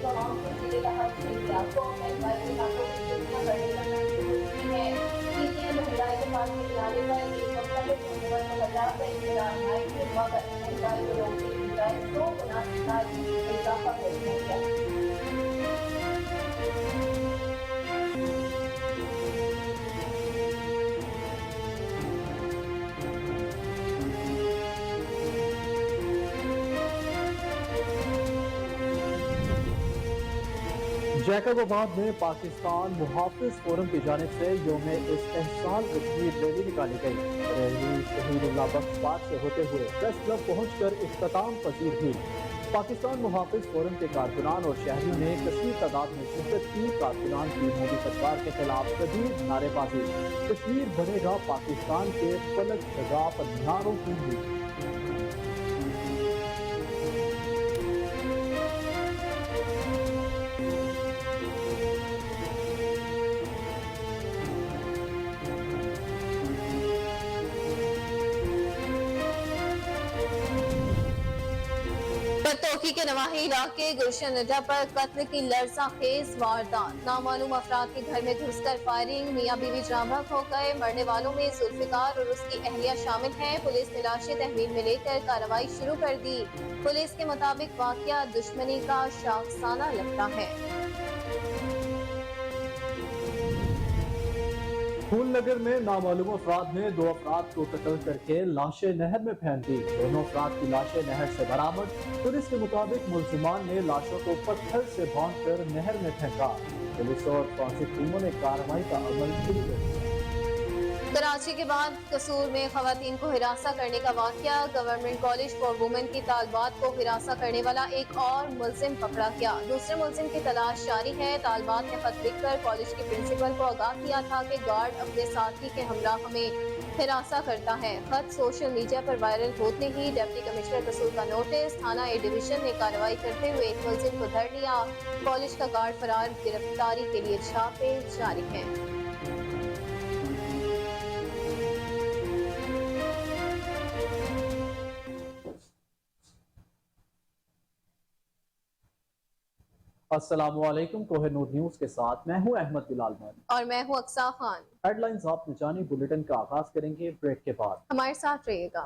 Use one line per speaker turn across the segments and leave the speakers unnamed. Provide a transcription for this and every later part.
गरीब आवाम को जीने का हक नहीं दिया। गवर्नमेंट वाले इलाकों में चोरियां करने का मंसूबा की है। पीजीआई महंगाई के पास के किनारे पर एक मुख्तलिफ हुकूमत को 50 का इख्तियार है, मगर महंगाई को रोकने की बजाय 100 गुना इजाफा कर दिया गया।
जैकबाबाद में पाकिस्तान मुहाफिज फोरम की जानिब से यौम इस्तेहसाल कश्मीर रैली निकाली गई। रैली शहीदुल्लाह बख्श पार्क से होते हुए प्रेस क्लब पहुंचकर इख्तिताम पजीर हुई। पाकिस्तान मुहाफिज फोरम के कारकुनान और शहरियों ने कसीर तादाद में शिरकत की। कारकुनान की मोदी सरकार के खिलाफ शदीद नारेबाजी, कश्मीर बनेगा पाकिस्तान के फलक शगाफ नारों की हुई।
बतौकी के नवाही इलाके गुलशन अड्डा पर कत्ल की लरसा खेज वारदात। नामालूम अफराद के घर में घुसकर फायरिंग, मियां बीवी जाँ बहक हो गए। मरने वालों में जुल्फिकार और उसकी अहलिया शामिल हैं। पुलिस ने लाशें तहवील में लेकर कार्रवाई शुरू कर दी। पुलिस के मुताबिक वाकया दुश्मनी का शाखसाना लगता है।
फूलनगर में नामालूम अफराद ने 2 अफराद को कत्ल करके लाशें नहर में फेंक दी। दोनों अफराद की लाशें नहर से बरामद। पुलिस के मुताबिक मुल्जिमान ने लाशों को पत्थर से बांधकर नहर में फेंका। पुलिस और फॉरेंसिक टीमों ने कार्रवाई का अमल शुरू कर दिया।
कराची के बाद कसूर में खवातीन को हिरासा करने का वाकया। गवर्नमेंट कॉलेज फॉर वुमेन की तालबात को हिरासा करने वाला एक और मुल्जिम पकड़ा गया। दूसरे मुल्जिम की तलाश जारी है। तालबात ने खत लिखकर कॉलेज के प्रिंसिपल को आगाह किया था कि गार्ड अपने साथी के हमरा हमें हिरासा करता है। खत सोशल मीडिया पर वायरल होते ही डिप्टी कमिश्नर कसूर का नोटिस। थाना ए डिवीजन ने कार्रवाई करते हुए एक मुल्जिम को धर लिया। कॉलेज का गार्ड फरार, गिरफ्तारी के लिए छापे जारी हैं।
अस्सलामुअलैकुम, कोहिनूर न्यूज के साथ मैं हूं अहमद बिलाल मान
और मैं हूं अक्सा खान।
हेडलाइंस आपने जानी। बुलेटिन का आगाज करेंगे ब्रेक के बाद।
हमारे साथ रहिएगा।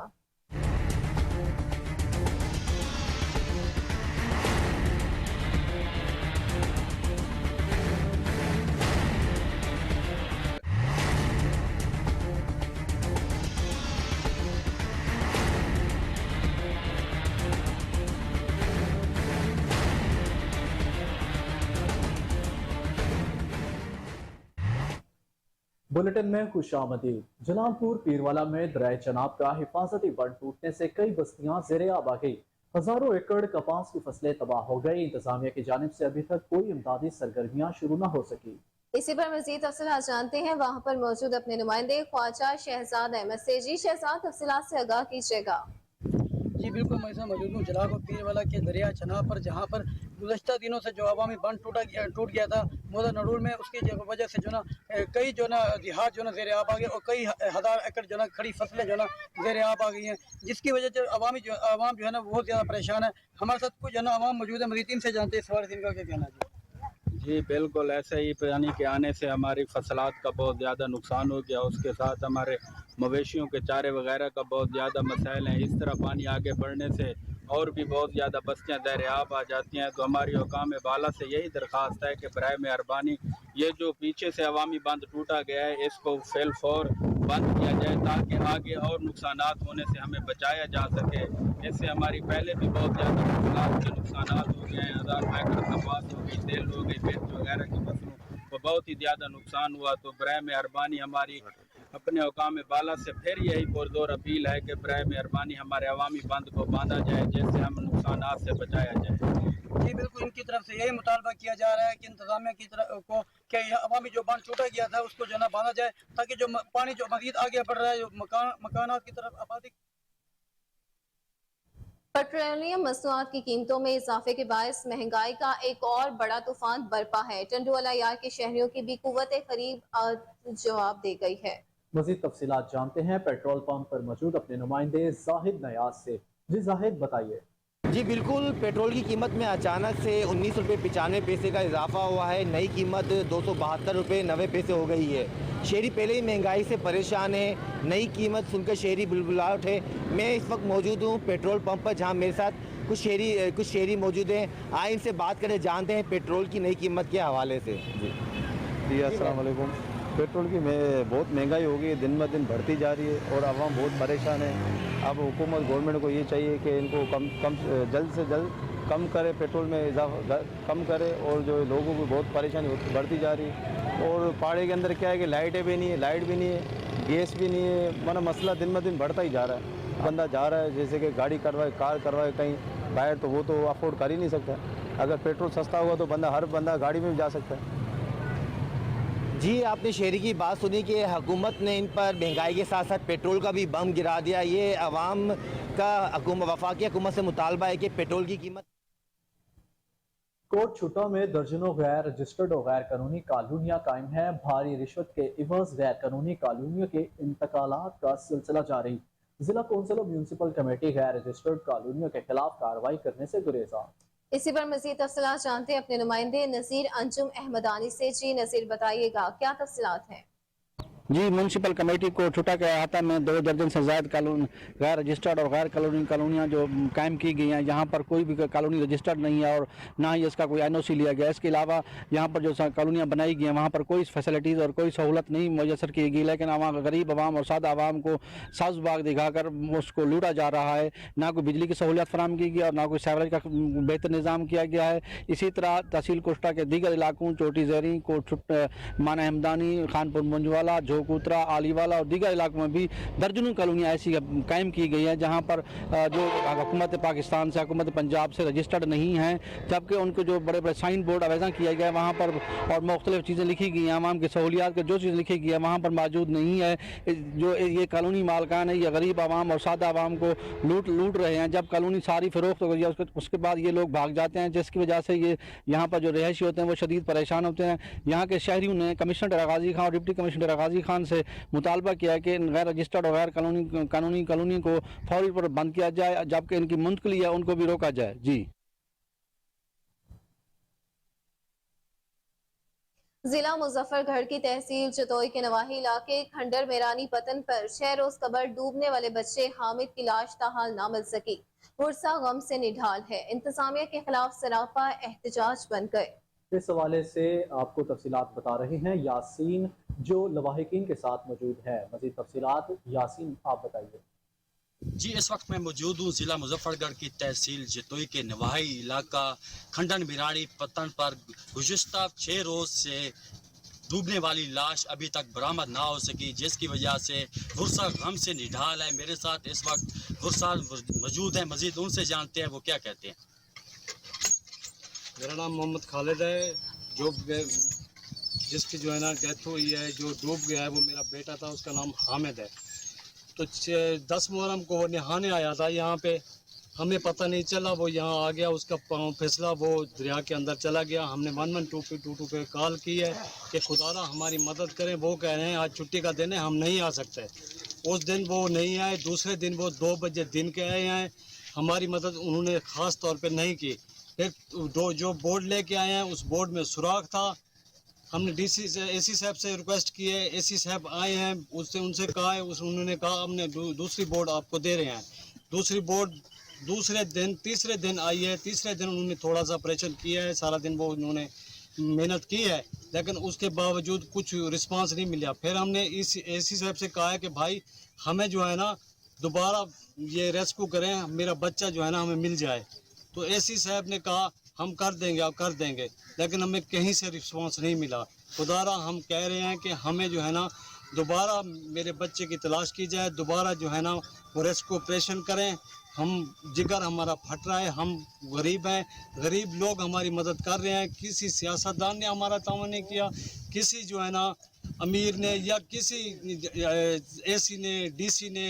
बुलेटिन में खुशामदीद। जलालपुर पीरवाला में दरिया चनाब का हिफाजती बंद टूटने से कई बस्तियां ज़ेर-ए-आब आ गई। हजारों एकड़ कपास की फसलें तबाह हो गई। इंतजामिया की जानिब से अभी तक कोई इमदादी सरगर्मियां शुरू न हो सकी।
इसी पर मजीद तफसीलात जानते हैं वहाँ पर मौजूद अपने नुमाइंदे ख्वाजा शहजाद अहमद से। जी शहजाद, तफसीलात से आगाह कीजिएगा।
जी बिल्कुल, मैं मौजूद हूँ जलालपुर पीरवाला के दरिया चनाब पर, जहाँ पर गुज़श्ता दिनों से जो अवामी बंद टूट गया था मोदा नडूर में, उसकी वजह से जो ना कई जो ना देहात जो ना ज़ेर आब आ गए और कई हज़ार एकड़ जो ना खड़ी फसलें जो ना ज़ेर आब आ गई हैं, जिसकी वजह से आवाम जो है ना बहुत ज़्यादा परेशान है। हमारे साथ कुछ जो ना आवाम मौजूद है, मज़ीद इनसे जानते हैं इस बारे में इनका क्या कहना है।
जी बिल्कुल, ऐसे ही पानी के आने से हमारी फसलात का बहुत ज़्यादा नुकसान हो गया। उसके साथ हमारे मवेशियों के चारे वगैरह का बहुत ज़्यादा मसाइल हैं। इस तरह पानी आगे बढ़ने से और भी बहुत ज़्यादा बस्तियाँ ज़ेर-ए-आब आ जाती हैं। तो हमारी हुकाम बाला से यही दरख्वास्त है कि बराए मेहरबानी ये जो पीछे से अवामी बंद टूटा गया है, इसको फेल फौर बंद किया जाए ताकि आगे और नुकसानात होने से हमें बचाया जा सके। इससे हमारी पहले भी बहुत ज़्यादा फसलात के नुकसानात हो गए हैं। हज़ारों एकड़ कपास हो गई, तेल हो गई, मिर्च वगैरह की फसलों को बहुत ही ज़्यादा नुकसान हुआ। तो बराए मेहरबानी हमारी अपने हुकाम बाला से फिर यही पुरजोर अपील है कि बराए मेहरबानी हमारे अवामी बंद को बांधा जाए, जिससे हम नुकसानात से बचाया जाए।
जी बिल्कुल, इनकी तरफ से यही मुतालबा किया जा रहा है कि इंतजामिया की तरफ को कि अवामी जो बांध टूटा गया था उसको जो ना बांधा जाए, ताकि जो पानी जो मजीद आगे बढ़ रहा है, जो मकानात की तरफ आबादी।
पेट्रोलियम मसनूआत की कीमतों में इजाफे के बायस महंगाई का एक और बड़ा तूफान बरपा है। टंडुवाला यार के शहरियों की भी कुव्वत खरीद जवाब दे गई है।
मजीद तफसीलात जानते हैं पेट्रोल पंप पर मौजूद अपने नुमाइंदे जाहिद नयाज से। जी जाहिद, बताइए।
جی بالکل، پیٹرول کی قیمت میں اچانک سے 19 روپے 95 پیسے کا اضافہ ہوا ہے. نئی قیمت 272 روپے 90 پیسے ہو گئی ہے. شہری پہلے ہی مہنگائی سے پریشان ہے. نئی قیمت سن کر شہری بلبلا اٹھے. میں اس وقت موجود ہوں پیٹرول پمپ پر، جہاں میرے ساتھ کچھ شہری موجود ہیں. آئے ان سے بات کریں، جانتے ہیں پیٹرول کی نئی قیمت کے حوالے سے.
جی السلام علیکم. پیٹرول کی بہت مہنگائی ہو گئی ہے، دن بہ دن بڑھتی جا رہی ہے اور عوام بہت پریشان ہے. اب حکومت گورنمنٹ کو یہ چاہیے کہ ان کو جلد سے جلد کم کرے، پیٹرول میں اضافہ کم کرے. اور جو لوگوں کو بہت پریشانی بڑھتی جا رہی ہے. اور پہاڑے کے اندر کیا ہے کہ لائٹ بھی نہیں ہے، گیس بھی نہیں ہے. مسئلہ دن بہ دن بڑھتا ہی جا رہا ہے. بندہ جا رہا ہے جیسے کہ گاڑی کروائے، کار کروائے کہیں باہر، تو وہ تو افورڈ کر ہی نہیں سکتا. اگر پیٹرول سستا ہوگا تو ہر بندہ گاڑی میں بھی جا سکتا ہے.
جی آپ نے شہری کی بات سنی کہ حکومت نے ان پر مہنگائی کے ساتھ ساتھ پیٹرول کا بھی بم گرا دیا. یہ عوام کا وفاقی حکومت سے مطالبہ ہے کہ پیٹرول کی قیمت.
کوٹ چھٹا میں درجنوں غیر رجسٹرڈ اور غیر قانونی کالونیاں قائم ہیں. بھاری رشوت کے عوض غیر قانونی کالونیوں کے انتقالات کا سلسلہ جاری. ضلع کونسل اور میونسپل کمیٹی غیر رجسٹرڈ کالونیوں کے خلاف کارروائی کرنے سے گریزاں.
اسی پر مزید تفصیلات جانتے ہیں اپنے نمائندے نذیر انجم احمدانی سے. جی نذیر، بتائیے گا کیا تفصیلات ہیں؟
جی میونسپل کمیٹی کو چھٹا کے احاطہ میں 2 درجن سے زائد غیر رجسٹرڈ اور غیر قانونی کالونیاں جو قائم کی گئی ہیں، جہاں پر کوئی بھی کالونی رجسٹرڈ نہیں ہے اور نہ ہی اس کا کوئی NOC لیا گیا. اس کے علاوہ یہاں پر جو کالونیاں بنائی گئی ہیں وہاں پر کوئی فیسلٹیز اور کوئی سہولت نہیں میسر کی گئی، لیکن غریب عوام اور سادہ عوام کو ساز باغ دکھا کر اس کو لوٹا جا رہا ہے. نہ کوئی بجلی کی سہولیات فراہم کی گئی اور نہ کوئی سیوریج کا بہتر نظام کیا گیا ہے. اسی طرح تحصیل کوسٹا کے دیگر علاقوں چوٹی زیریں، مانا ہمدانی، خانپور منجوالا، جھوکوترا، آلی والا اور دیگر علاقوں میں بھی درجنوں کالونیاں ایسی قائم کی گئی ہیں جہاں پر جو حکومت پاکستان سے، حکومت پنجاب سے رجسٹرڈ نہیں ہیں، جبکہ ان کو جو بڑے بڑے سائن بورڈ آویزاں کیا گیا ہے وہاں پر اور مختلف چیزیں لکھی گئی ہیں. عوام کی سہولیات کے جو چیز لکھی گئی ہے وہاں پر موجود نہیں ہے. جو یہ کالونی مالکان ہے یہ غریب عوام اور سادہ عوام کو لوٹ رہے ہیں. جب کالونی ساری فروخت ہو گئی ہے اس کے بعد یہ لوگ بھاگ جاتے ہیں، جس کی وجہ سے یہ یہاں پر جو رہائشی ہوتے ہیں وہ شدید پریشان ہوتے ہیں. یہاں کے شہریوں نے کمشنر غازی خان اور ڈپٹی کمشنر غازی خان سے مطالبہ کیا ہے کہ غیر رجسٹرڈ اور غیر قانونی کالونی کو فوری پر بند کیا جائے، جبکہ ان کی منتقلی ہے ان کو بھی روکا جائے. جی
ضلع مظفر گڑھ کی تحصیل جتوئی کے نواحی علاقے کھنڈر میرانی پتن پر 6 روز قبل ڈوبنے والے بچے حامد کی لاش تاحال نہ مل سکی. ورثہ غم سے نڈھال ہے. انتظامیہ کے خلاف سراپا احتجاج بن گئے.
اس حوالے سے آپ کو تفصیلات بتا رہے ہیں یاسین جو لواحقین کے ساتھ موجود ہے. مزید تفصیلات یاسین آپ بتائیے.
جی اس وقت میں موجود ہوں ضلع مظفر گڑھ کی تحصیل جتوئی کے نواحی علاقہ کھنڈن میرانی پتن پر. گزشتہ 6 روز سے ڈوبنے والی لاش ابھی تک برآمد نہ ہو سکی، جس کی وجہ سے ورثہ غم سے نڈھال ہے. میرے ساتھ اس وقت ورثہ موجود ہیں، مزید ان سے جانتے ہیں وہ کیا کہتے ہیں.
میرا نام محمد خالد ہے. جو جس کی جو ہے نا ڈیتھ ہوئی ہے، جو ڈوب گیا ہے، وہ میرا بیٹا تھا، اس کا نام حامد ہے. تو 10 محرم کو وہ نہانے آیا تھا یہاں پہ. ہمیں پتہ نہیں چلا، وہ یہاں آ گیا، اس کا پاؤں پھسلا، وہ دریا کے اندر چلا گیا. ہم نے 112 پہ کال کی ہے کہ خدا را ہماری مدد کریں. وہ کہہ رہے ہیں آج چھٹی کا دن ہے، ہم نہیں آ سکتے. اس دن وہ نہیں آئے. دوسرے دن وہ 2 بجے دن کے آئے ہیں. ہماری مدد انہوں نے خاص طور پہ نہیں کی. پھر جو بورڈ لے کے آئے ہیں اس بورڈ میں سوراخ تھا. ہم نے اے سی صاحب سے ریکویسٹ کی ہے. اے سی صاحب آئے ہیں، ان سے کہا ہے، انہوں نے کہا ہم نے دوسری بورڈ آپ کو دے رہے ہیں. دوسری بورڈ تیسرے دن آئی ہے. تیسرے دن انہوں نے تھوڑا سا آپریشن کیا ہے. سارا دن وہ انہوں نے محنت کی ہے، لیکن اس کے باوجود کچھ رسپانس نہیں ملا. پھر ہم نے اے سی صاحب سے کہا ہے کہ بھائی ہمیں جو ہے نا دوبارہ یہ ریسکیو کریں، میرا بچہ جو ہے نا ہمیں مل جائے. تو اے سی صاحب نے کہا ہم کر دیں گے، لیکن ہمیں کہیں سے رسپانس نہیں ملا. خدا را ہم کہہ رہے ہیں کہ ہمیں جو ہے نا دوبارہ میرے بچے کی تلاش کی جائے، دوبارہ جو ہے نا وہ ریسکیو آپریشن کریں. ہم جگر ہمارا پھٹ رہا ہے، ہم غریب ہیں، غریب لوگ ہماری مدد کر رہے ہیں. کسی سیاستدان نے ہمارا تعاون نہیں کیا، کسی جو ہے نا امیر نے یا کسی اے سی نے، ڈی سی نے،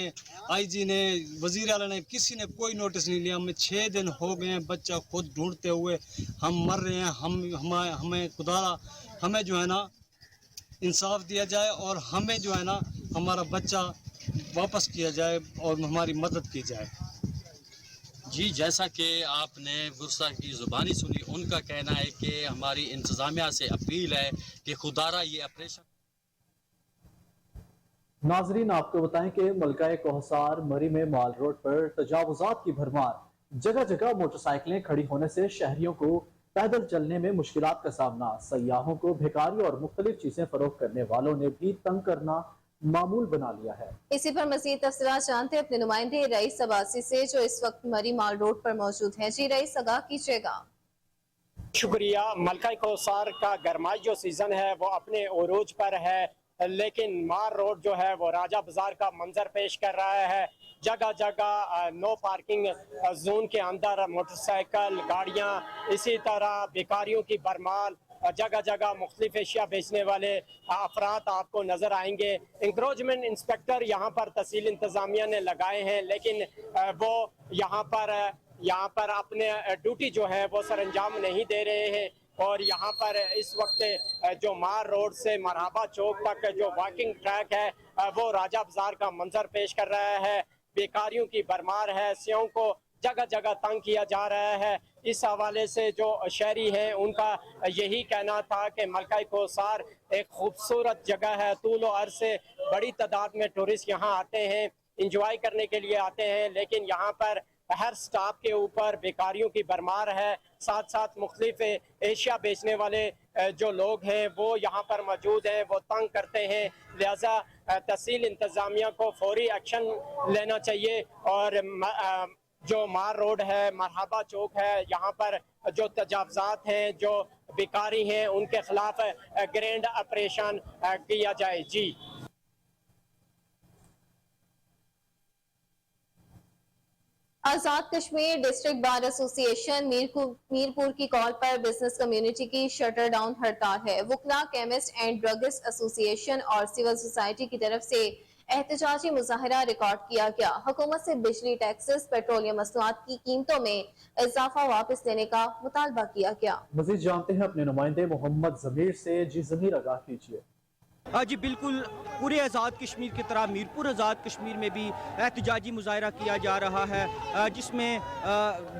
آئی جی نے، وزیر اعلیٰ نے، کسی نے کوئی نوٹس نہیں لیا. ہمیں 6 دن ہو گئے ہیں بچہ خود ڈھونڈتے ہوئے، ہم مر رہے ہیں. ہمیں خدا ہمیں جو ہے نا انصاف دیا جائے اور ہمیں جو ہے نا ہمارا بچہ واپس کیا جائے اور ہماری مدد کی جائے.
जी, जैसा कि आपने गुस्सा की ज़ुबानी सुनी, उनका कहना है कि हमारी इंतज़ामिया से अपील है कि खुदारा ये ऑपरेशन।
नाजरीन, आपको बताएं कि मलका कोहसार मरी में माल रोड पर तजावुजात की भरमार, जगह जगह मोटरसाइकिलें खड़ी होने से शहरियों को पैदल चलने में मुश्किलात का सामना। सयाहों को भिखारी और मुख्तलिफ चीजें फरोख्त करने वालों ने भी तंग करना मामूल बना लिया है।
इसी पर मजीद तफसीलात जानते अपने नुमाइंदे रईस अब्बासी से, जो इस वक्त मरी माल रोड पर मौजूद हैं। जी रईस, आगाह कीजिएगा।
शुक्रिया। मलका कोसार का गरमाई जो सीजन है वो अपने उरूज पर है, लेकिन मार रोड जो है वो राजा बाजार का मंजर पेश कर रहा है। जगह जगह नो पार्किंग जोन के अंदर मोटरसाइकिल गाड़ियां, इसी तरह भिखारियों की भरमार, जगह जगह मुख्तलिफ एशिया बेचने वाले अफराद आपको नजर आएंगे। इंक्रोचमेंट इंस्पेक्टर यहाँ पर तहसील इंतजामिया ने लगाए हैं, लेकिन वो यहाँ पर अपने ड्यूटी जो है वो सर अंजाम नहीं दे रहे हैं। और यहाँ पर इस वक्त जो मार रोड से मरहबा चौक तक जो वॉकिंग ट्रैक है वो राजा बाजार का मंजर पेश कर रहा है। बेकारियों की भरमार है, सेओं को जगह जगह तंग किया जा रहा है। इस हवाले से जो शहरी हैं उनका यही कहना था कि मलका कोसार एक खूबसूरत जगह है। तूलो अर्ज से बड़ी तादाद में टूरिस्ट यहाँ आते हैं, इंजॉय करने के लिए आते हैं, लेकिन यहाँ पर हर स्टॉप के ऊपर बेकारियों की भरमार है। साथ साथ मुख्तलिफ एशिया बेचने वाले जो लोग हैं वो यहाँ पर मौजूद हैं, वो तंग करते हैं। लिहाजा तहसील इंतज़ामिया को फौरी एक्शन लेना चाहिए और जो मार रोड है, मरहबा चौक है, यहाँ पर जो तजावजात हैं, जो बेकारी हैं, उनके खिलाफ ग्रैंड ऑपरेशन किया जाए। जी।
Azad Kashmir district bar association Mirpur की कॉल पर बिजनेस कम्युनिटी की शटर डाउन हड़ताल है। वुकला, केमिस्ट एंड ड्रगिस्ट एसोसिएशन और सिविल सोसाइटी की तरफ से एहतजाजी मुजाहरा रिकॉर्ड किया गया। हुकूमत से बिजली टैक्सेस, पेट्रोलियम मसनूआत की कीमतों में इजाफा वापस लेने का मुतालबा किया गया।
मजीद जानते हैं अपने नुमाइंदे मोहम्मद जमीर से। जी जमीर, आगाह कीजिए।
जी बिल्कुल, पूरे आज़ाद कश्मीर की तरह मीरपुर आज़ाद कश्मीर में भी एहतजाजी मुजाहरा किया जा रहा है, जिसमें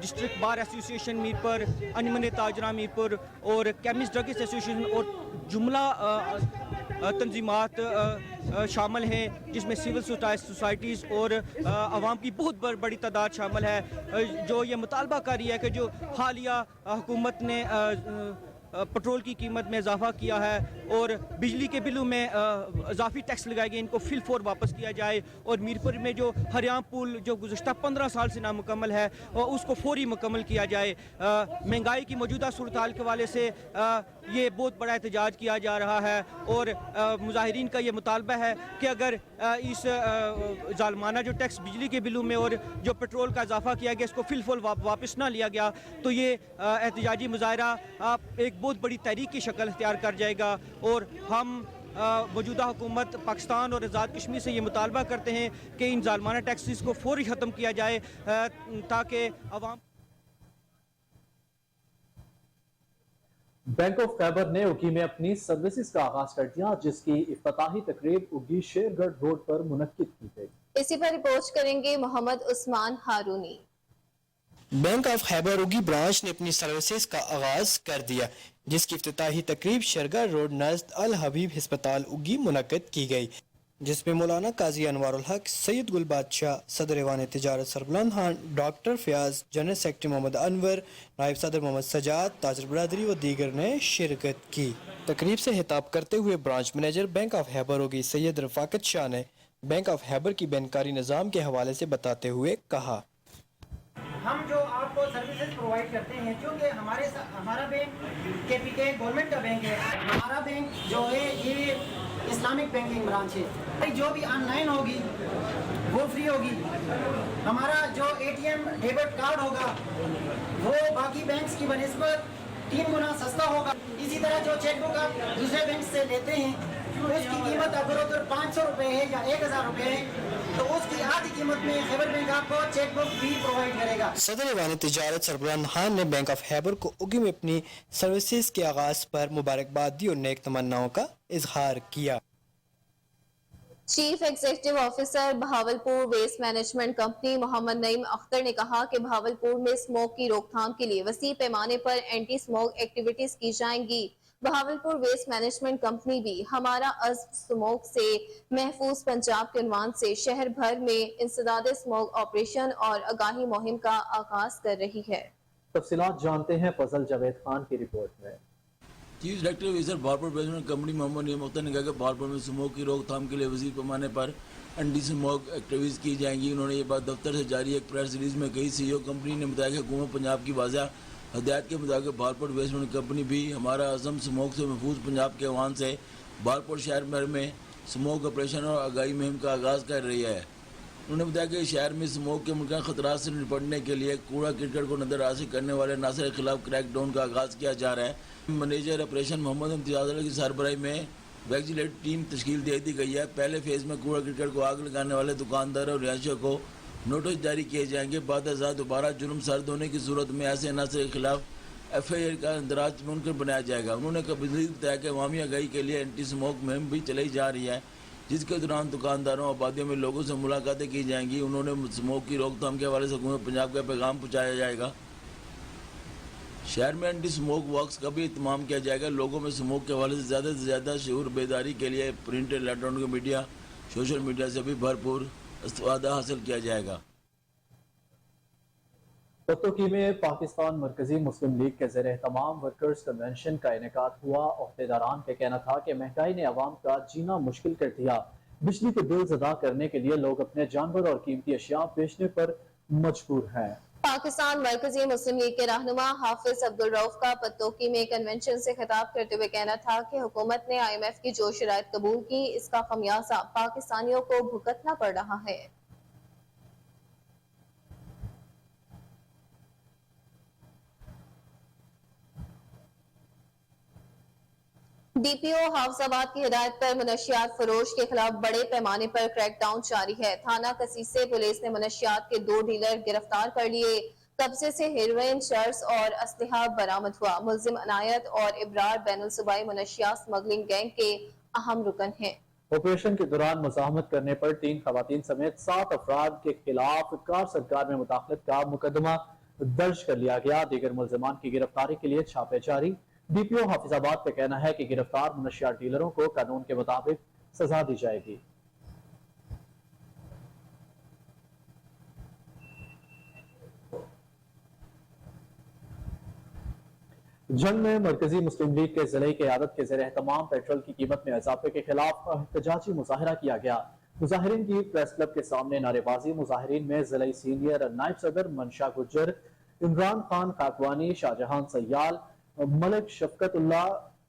डिस्ट्रिक्ट बार एसोसिएशन मीरपुर, अंजुमन ताजरा मीरपुर और केमिस्ट ड्रगिस्ट एसोसिएशन और जुमला तंजीमात शामिल हैं, जिसमें सिविल सोसाइटीज़ और आवाम की बहुत बड़ी तादाद शामिल है, जो ये मुतालबा कर रही है कि जो हालिया हुकूमत ने पेट्रोल की कीमत में इजाफा किया है और बिजली के बिलों में इजाफी टैक्स लगाए गए, इनको फिल फोर वापस किया जाए। और मीरपुर में जो हरियाम पुल जो गुज़श्ता 15 साल से नामुकम्मल है उसको फौरी मुकम्मल किया जाए। महंगाई की मौजूदा सूरत हाल के हवाले से ये बहुत बड़ा एहतजाज किया जा रहा है और मुजाहिरीन का ये मुतालबा है कि अगर इस जालमाना जो टैक्स बिजली के बिलों में और जो पेट्रोल का इजाफा किया गया इसको फिल फोर वापस ना लिया गया तो ये एहतजाजी मुजाहरा एक बहुत बड़ी तहरीक की शक्ल इख्तियार कर जाएगा। और हम मौजूदा हुकूमत पाकिस्तान और आज़ाद कश्मीर से ये मुतालबा करते हैं कि इन जालमाना टैक्सेस को फौरी ख़त्म किया जाए ताकि अवाम।
बैंक ऑफ खैबर ने उगी में अपनी सर्विसेज का आगाज कर दिया, जिसकी इफ्तिताही तकरीब उगी शेरगढ़ रोड पर मुनक्किद की गई।
इसी पर रिपोर्ट करेंगे मोहम्मद उस्मान हारूनी।
बैंक ऑफ खैबर उगी ब्रांच ने अपनी सर्विसेज का आगाज कर दिया, जिसकी इफ्तिताही तकरीब शेरगढ़ रोड नज़द अल हबीब हिस्पताल उगी मुनक्किद की गई, जिसमें मौलाना काजी अनवारुल हक, सैयद गुल बादशाह, सदर ऐवान तिजारत Sarbuland Khan, doctor Fayyaz, general secretary Mohammad Anwar, नायब सदर मोहम्मद सजाद, ताजर बरादरी व दीगर ने शिरकत की। तकरीब से खिताब करते हुए branch manager bank of Khyber होगी सैयद रफाकत शाह ने बैंक ऑफ खैबर की बैंकारी निज़ाम के हवाले से बताते हुए कहा,
हम जो आपको सर्विसेज प्रोवाइड करते हैं, क्योंकि हमारा बैंक KPK गवर्नमेंट का बैंक है, हमारा बैंक जो है ये इस्लामिक बैंकिंग ब्रांच है। जो भी ऑनलाइन होगी वो फ्री होगी। हमारा जो ATM डेबिट कार्ड होगा वो बाकी बैंक्स की बनिस्बत 3 गुना सस्ता होगा। इसी तरह जो चेकबुक आप दूसरे बैंक से लेते हैं उसकी कीमत अगर उधर 500 रुपये है या 1000 रुपये है तो उसकी आधी कीमत में खैबर बैंक आपको चेकबुक भी प्रोवाइड करेगा।
सदर ऐवान तिजारत सरबुलंद खान ने बैंक ऑफ खैबर को उगी में अपनी सर्विसेज के आगाज पर मुबारकबाद दी और नेक तमन्नाओं का इजहार किया।
Chief executive officer Bahawalpur waste management company Mohammad Naeem Akhtar ने कहा कि बहावलपुर में स्मोक की रोकथाम के लिए वसी पैमाने पर एंटी स्मोक एक्टिविटीज की जाएंगी। बहावलपुर वेस्ट मैनेजमेंट कंपनी भी हमारा अज़्म स्मोक से महफूज पंजाब के उन्वान से शहर भर में इंसदाद स्मोक ऑपरेशन और आगाही मुहिम का आगाज कर रही है।
तफसीलात जानते हैं फजल जावेद खान की रिपोर्ट में।
Chief secretary officer Bahawalpur waste company Mohammad Naeem Akhtar ने कहा कि बहावलपुर में स्मोक की रोकथाम के लिए वसी पैमाने पर एंटी स्मोक एक्टिविटीज की जाएंगी। उन्होंने ये बात दफ्तर से जारी एक प्रेस रिलीज में कही। सीईओ कंपनी ने बताया कि हुकूमत पंजाब की वाज़ेह हदायत के मुताबिक बहावलपुर वेस्ट कंपनी भी हमारा अज़म स्मोक से महफूज पंजाब के अवान से बहावलपुर शहर भर में स्मोक ऑपरेशन और आगाही मुहिम का आगाज़ कर रही है। उन्होंने बताया कि शहर में स्मोक के मुमकिन खतरात से निपटने के लिए कूड़ा करकट को नज़रअंदाज करने वाले नासर के खिलाफ क्रैक डाउन का आगाज़ किया जा रहा है। मैनेजर ऑपरेशन मोहम्मद इम्तियाज़ अली की सरबराही में वैक्सीनेट टीम तश्कील दे दी गई है। पहले फेज़ में कूड़ा करकट को आग लगाने वाले दुकानदार और रिहायशियों को नोटिस जारी किए जाएंगे। बाद दोबारा जुर्म सर्द होने की सूरत में ऐसे नासर के खिलाफ FIR का इंदराज मुमकिन बनाया जाएगा। उन्होंने मज़ीद बताया कि अवामी आगाही के लिए एंटी स्मोक मुहिम भी चलाई जा रही है, जिसके दौरान दुकानदारों आबादियों में लोगों से मुलाकातें की जाएंगी। उन्होंने स्मोक की रोकथाम के हवाले से हुकूमत पंजाब का पैगाम पहुँचाया जाएगा। शहर में एंटी स्मोक वॉक्स का भी इत्माम किया जाएगा। लोगों में स्मोक के हवाले से ज़्यादा शऊर बेदारी के लिए print, electronic media, social media से भी भरपूर इस्तेफादा हासिल किया जाएगा।
पत्तोकी में पाकिस्तान मरकजी मुस्लिम लीग के ज़ेर तमाम वर्कर्स कन्वेंशन का इनेकाद हुआ। अहदेदारान का कहना था कि महंगाई ने अवाम का जीना मुश्किल कर दिया। बिजली के बिल्स अदा करने के लिए लोग अपने जानवर और कीमती अशिया बेचने पर मजबूर हैं।
पाकिस्तान मरकजी मुस्लिम लीग के रहनुमा हाफिज अब्दुल रऊफ का पत्तोकी में कन्वेंशन से खिताब करते हुए कहना था कि हुकूमत ने IMF की जो शराइत कबूल की, इसका खमियाजा पाकिस्तानियों को भुगतना पड़ रहा है। DPO हाफिजाबाद की हिदायत पर मनशियात फरोश के खिलाफ बड़े पैमाने पर क्रैकडाउन जारी है। थाना कसीसे पुलिस ने मनशियात के 2 डीलर गिरफ्तार कर लिए। कब्जे से हेरोइन, चर्स और असलहा बरामद हुआ। मुल्जिम अनायत और इब्रार बैनुल सूबाई मनशियात स्मगलिंग गैंग के अहम रुकन हैं।
ऑपरेशन के दौरान मुज़ाहमत करने पर 3 खवातीन समेत 7 अफराद के खिलाफ कार सरकार में मुदाखलत का मुकदमा दर्ज कर लिया गया। दीगर मुल्जिमान की गिरफ्तारी के लिए छापे जारी। DPO हाफिजाबाद का कहना है कि गिरफ्तार मनशियात डीलरों को कानून के मुताबिक सजा दी जाएगी। जंग में मरकजी मुस्लिम लीग के जिले क़यादत के ज़ेर एहतमाम पेट्रोल की कीमत में इजाफे के खिलाफ एहतजाजी मुजाहिरा किया गया। मुजाहिरीन की प्रेस क्लब के सामने नारेबाजी। मुजाहिरीन में जिले सीनियर नायब सदर मंशा गुज्जर, इमरान खान खाकवानी, शाहजहां सयाल, मलिक शफकतुल्ला,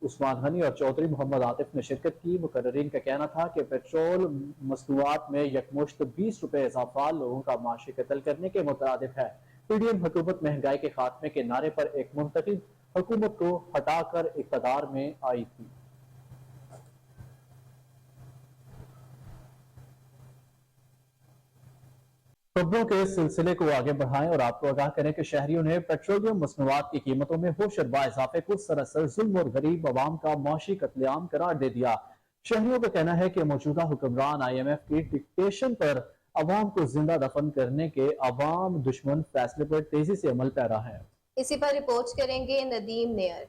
उस्मान गनी और चौधरी मोहम्मद आतिफ ने शिरकत की। मुकर्रीन का कहना था कि पेट्रोल मसनूआत में यकमुश्त 20 रुपए इजाफा लोगों का माशी कत्ल करने के मुताबिक है। PDM हुकूमत महंगाई के खात्मे के नारे पर एक मुंतखब हुकूमत को हटाकर इक़्तिदार में आई थी। खबरों के सिलसिले को आगे बढ़ाएं और आपको आगाह करें कि शहरियों ने पेट्रोलियम मसनूआत की कीमतों में होशरबा इजाफे को सरासर जुल्म और गरीब अवाम का माशी कत्लेआम करार दे दिया। शहरियों का कहना है कि मौजूदा हुक्मरान IMF की डिक्टेशन पर अवाम को जिंदा दफन करने के अवाम दुश्मन फैसले पर तेजी से अमल पैरा है।
इसी पर रिपोर्ट करेंगे नदीम नेयर।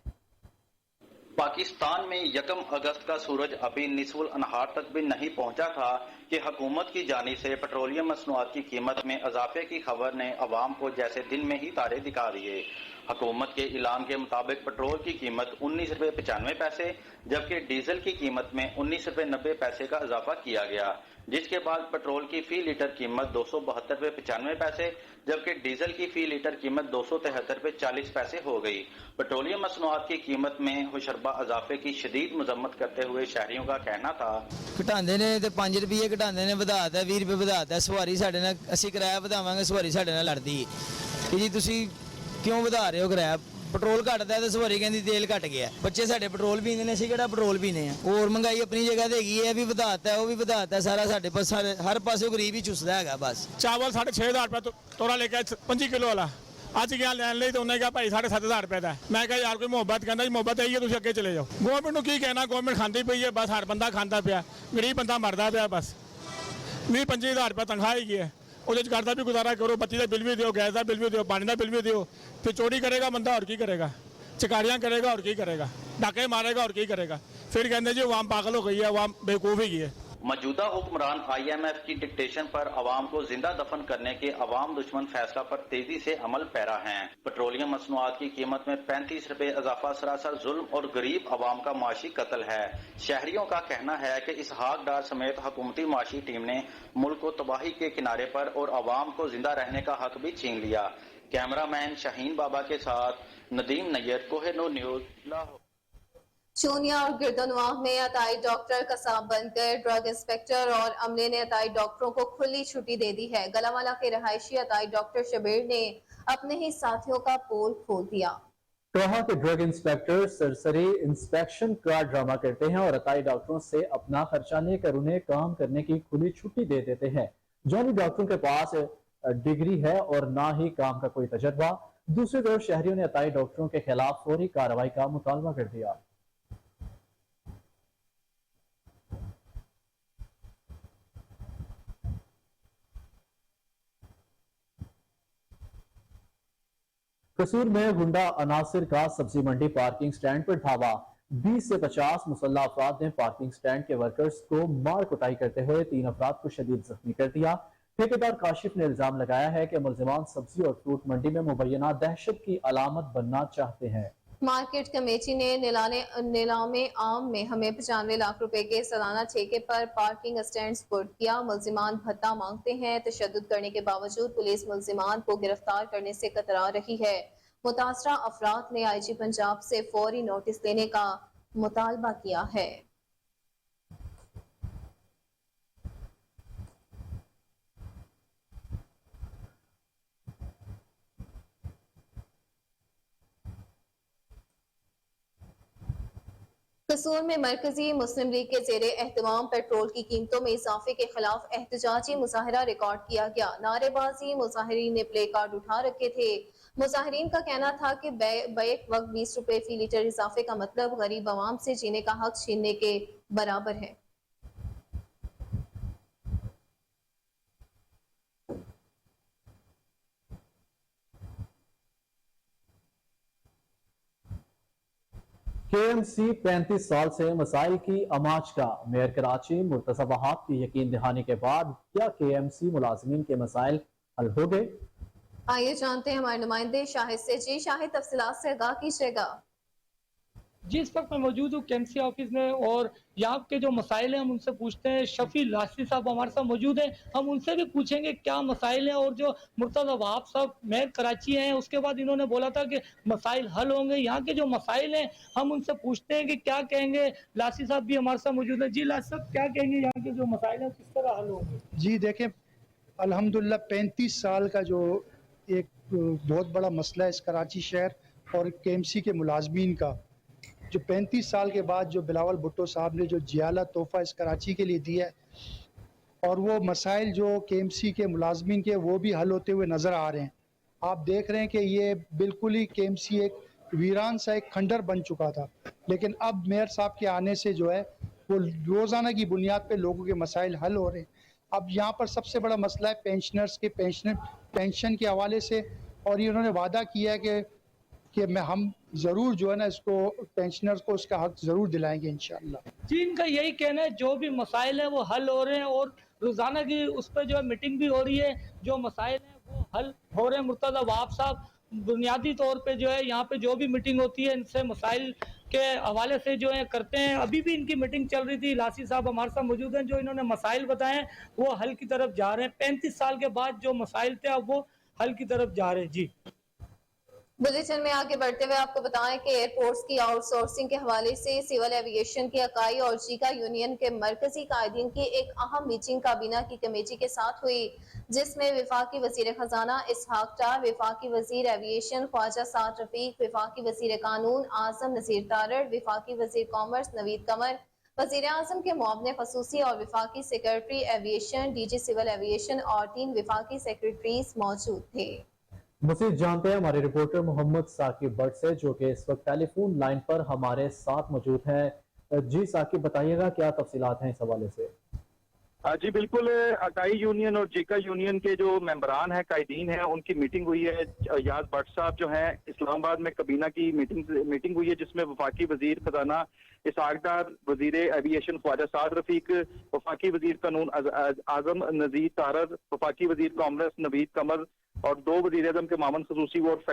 पाकिस्तान में 1 अगस्त का सूरज अभी निस्फुल अनहार तक भी नहीं पहुंचा था कि हुकूमत की जानिब से पेट्रोलियम मसनूआत की कीमत में इजाफे की खबर ने अवाम को जैसे दिन में ही तारे दिखा दिए। हुकूमत के ऐलान के मुताबिक पेट्रोल की कीमत 19 रुपए 95 पैसे जबकि डीजल की कीमत में 19 रुपए 90 पैसे का इजाफा किया गया, जिसके बाद पेट्रोल की फी लीटर कीमत 272 रुपए 95 पैसे जबकि डीजल की फी लीटर कीमत 273 रुपए 40 पैसे हो गई। पेट्रोलियम मसनूआत की कीमत में होशरबा इजाफे की शदीद मजम्मत करते हुए शहरियों का कहना था,
घटाते ने तो 5 रुपये घटाते ने, ਵਧਾਤਾ 20 रुपये ਵਧਾਤਾ, सवारी साढ़े नाल ਅਸੀਂ किराया ਵਧਾਵਾਂਗੇ, सवारी साढ़े नाल लड़दी है कि जी ਤੁਸੀਂ क्यों ਵਧਾ ਰਹੇ ਹੋ किराया। पेट्रोल घटता है तो सवारी कहती तेल घट गया, बच्चे साढ़े पेट्रोल पींदे ने, ਅਸੀਂ ਕਿਹੜਾ पेट्रोल पीने हैं। और महंगाई अपनी जगह ਤੇ ਹੈਗੀ है, भी ਵਧਾਤਾ है वो भी ਵਧਾता, सारा साढ़े पास हर पासे गरीब ही चुसदा है बस।
चावल 6.5 रुपये तोरा लेके 25 किलो वाला ਅੱਜ ਗਿਆ ਲੈਣ ਲਈ ਤੇ ਉਹਨੇ ਕਿਹਾ ਭਾਈ 7,500 ਰੁਪਏ ਦਾ। ਮੈਂ ਕਿਹਾ ਯਾਰ ਕੋਈ ਮੁਹੱਬਤ, ਕਹਿੰਦਾ ਜੀ ਮੁਹੱਬਤ ਹੈ ਤੁਸੀਂ ਅੱਗੇ ਚਲੇ ਜਾਓ। ਗਵਰਨਮੈਂਟ ਨੂੰ ਕੀ ਕਹਿਣਾ, ਗਵਰਨਮੈਂਟ ਖਾਂਦੀ ਪਈ ਹੈ ਬਸ, ਹਰ ਬੰਦਾ ਖਾਂਦਾ ਪਿਆ, ਗਰੀਬ ਬੰਦਾ ਮਰਦਾ ਪਿਆ ਬਸ। 20-25,000 ਰੁਪਏ ਤਨਖਾਹ ਹੈਗੀ ਹੈ, ਉਹਦੇ 'ਚ ਕਰਦਾ ਵੀ ਗੁਜ਼ਾਰਾ ਕਰੋ, ਬੱਤੀ ਦਾ ਬਿੱਲ ਵੀ ਦਿਓ, ਗੈਸ ਦਾ ਬਿੱਲ ਵੀ ਦਿਓ, ਪਾਣੀ ਦਾ ਬਿੱਲ ਵੀ ਦਿਓ। ਤੇ ਚੋਰੀ ਕਰੇਗਾ ਬੰਦਾ ਹੋਰ ਕੀ ਕਰੇਗਾ, ਚਕਾਰੀਆਂ ਕਰੇਗਾ और ਕੀ ਕਰੇਗਾ, डाके मारेगा और ਕੀ ਕਰੇਗਾ। फिर कहते जी अवाम पागल हो गई है, अवाम बेवकूफ़ ही है।
मौजूदा हुक्मरान IMF की डिक्टेशन पर अवाम को जिंदा दफन करने के अवाम दुश्मन फैसला पर तेजी से अमल पैरा हैं। पेट्रोलियम मसनूआत की कीमत में 35 रुपए इजाफा सरासर जुल्म और गरीब अवाम का माशी कत्ल है। शहरियों का कहना है कि इसहाक डार समेत हुकूमती माशी टीम ने मुल्क को तबाही के किनारे पर और अवाम को जिंदा रहने का हक भी छीन लिया। कैमरामैन शाहीन बाबा के साथ नदीम नैयत, कोहिनूर न्यूज, लाहौर।
चूनिया और गिरदनवाह में अताई डॉक्टर कसाब बनकर ड्रग इंस्पेक्टर और अमले ने अताई डॉक्टरों को खुली छुट्टी दे दी है। गलावाला के रहायशी अताई डॉक्टर शबीर ने अपने ही साथियों का पोल खोल दिया।
कहा कि ड्रग इंस्पेक्टर सरसरी इंस्पेक्शन का ड्रामा करते हैं और अताई डॉक्टरों से अपना खर्चा लेकर उन्हें काम करने की खुली छुट्टी दे देते हैं। जौनी डॉक्टरों के पास डिग्री है और ना ही काम का कोई तजर्बा। दूसरी तरफ शहरियों ने अताई डॉक्टरों के खिलाफ फौरी कार्रवाई का मुतालबा कर दिया। कसूर में गुंडा अनासिर का सब्जी मंडी पार्किंग स्टैंड पर धावा। 20 से 50 मुसल्ला अफराद ने पार्किंग स्टैंड के वर्कर्स को मार कुटाई करते हुए 3 अफराद को शदीद जख्मी कर दिया। ठेकेदार काशिफ ने इल्जाम लगाया है कि मुलजिमान सब्जी और फ्रूट मंडी में मुबैना दहशत की अलामत बनना चाहते हैं।
मार्केट कमेटी ने नीलामे आम में हमें 95 लाख रुपए के सालाना ठेके पर पार्किंग स्टैंड स्पुर्द किया। मुलजिमान भत्ता मांगते हैं। तशद्दुद करने के बावजूद पुलिस मुलजिमान को गिरफ्तार करने से कतरा रही है। मुतासरा अफराद ने IG पंजाब से फौरी नोटिस देने का मुतालबा किया है। कसूर में मरकजी मुस्लिम लीग के जेरे एहतमाम पेट्रोल की कीमतों में इजाफे के खिलाफ एहतजाजी मुजाहरा रिकॉर्ड किया गया। नारेबाजी मुजाहिरीन ने प्ले कार्ड उठा रखे थे। मुजाहिरीन का कहना था कि बैक वक्त 20 रुपए फी लीटर इजाफे का मतलब गरीब आवाम से जीने का हक छीनने के बराबर है।
KMC 35 साल से मसाइल की अमाज का। मेयर कराची मुर्तज़ा वहाब की यकीन दहानी के बाद क्या KMC मुलाजमीन के मसाइल हल हो गए?
आइए जानते हैं हमारे नुमाइंदे शाहिद से। जी शाहिद, तफसीलात से आगाह कीजिएगा।
जी, इस वक्त मैं मौजूद हूँ KMC ऑफिस में और यहाँ के जो मसाइल हैं हम उनसे पूछते हैं। शफी लासी साहब हमारे साथ मौजूद हैं, हम उनसे भी पूछेंगे क्या मसाइल हैं। और जो मुर्तज़ा वहाब साहब मेयर कराची हैं, उसके बाद इन्होंने बोला था कि मसाइल हल होंगे। यहाँ के जो मसाइल हैं हम उनसे पूछते हैं कि क्या कहेंगे। लासी साहब भी हमारे साथ मौजूद हैं। जी लासी साहब, क्या कहेंगे यहाँ के जो मसाइल हैं किस तरह हल होंगे?
जी देखें, अल्हम्दुलिल्लाह 35 साल का जो एक बहुत बड़ा मसला है इस कराची शहर और KMC के मुलाजमीन का, जो 35 साल के बाद जो बिलावल भुट्टो साहब ने जो जियाला तोहफा इस कराची के लिए दिया है और वो मसाइल जो KMC के मुलाजमीन के वो भी हल होते हुए नज़र आ रहे हैं। आप देख रहे हैं कि ये बिल्कुल ही KMC एक वीरान सा एक खंडर बन चुका था, लेकिन अब मेयर साहब के आने से जो है वो रोज़ाना की बुनियाद पे लोगों के मसाइल हल हो रहे हैं। अब यहाँ पर सबसे बड़ा मसला है पेंशनर्स के पेंशन के हवाले से, और ये उन्होंने वादा किया है कि हम ज़रूर जो है ना इसको पेंशनर्स को उसका हक ज़रूर दिलाएंगे इंशाअल्लाह।
जी, इनका यही कहना है जो भी मसाइल हैं वो हल हो रहे हैं और रोज़ाना की उस पर जो है मीटिंग भी हो रही है। जो मसाइल हैं वो हल हो रहे हैं। मुर्तज़ा वहाब साहब बुनियादी तौर पे जो है यहाँ पे जो भी मीटिंग होती है इनसे मसाइल के हवाले से जो है करते हैं। अभी भी इनकी मीटिंग चल रही थी। लासी साहब हमारे साथ मौजूद हैं। जो इन्होंने मसाइल बताए वो हल की तरफ जा रहे हैं। 35 साल के बाद जो मसाइल थे अब वो हल की तरफ जा रहे हैं। जी,
बुलेटिन में आगे बढ़ते हुए आपको बताएं कि एयरपोर्ट्स की आउटसोर्सिंग के हवाले से सिविल एविएशन की इकाई और जीका यूनियन के मरकजी कायदीन की एक अहम मीटिंग काबीना की कमेटी के साथ हुई, जिसमें विफाकी वजीर खजाना इसहाक डार, विफाकी वजीर एविएशन ख्वाजा साद रफीक, विफाकी वजीर कानून आजम नजीर तारड़, विफाकी वजीर कॉमर्स नवीद कमर, वजीर आजम के मुआवने खसूसी और विफाकी secretary aviation DG civil aviation और 3 विफाकी सेक्रेटरीज मौजूद थे।
मज़ीद जानते हैं हमारे रिपोर्टर मोहम्मद साकिब बट से, जो कि इस वक्त टेलीफोन लाइन पर हमारे साथ मौजूद हैं। जी साकिब, बताइएगा क्या तफसीलात हैं इस हवाले से।
जी बिल्कुल, अकाई यूनियन और जीका यूनियन के जो मेंबरान हैं, कायदीन हैं, उनकी मीटिंग हुई है। याज भट्ट साहब जो हैं इस्लामाबाद में कबीना की मीटिंग हुई है, जिसमें वफाकी वजीर खजाना इसहाक डार, वजीर एविएशन ख्वाजा साद रफीक, वफाकी वजीर कानून आजम नजीर तारर, वफाकी वजीर कॉमर्स नवीद कमर और 2 वजीर आजम के मामन खसूसी और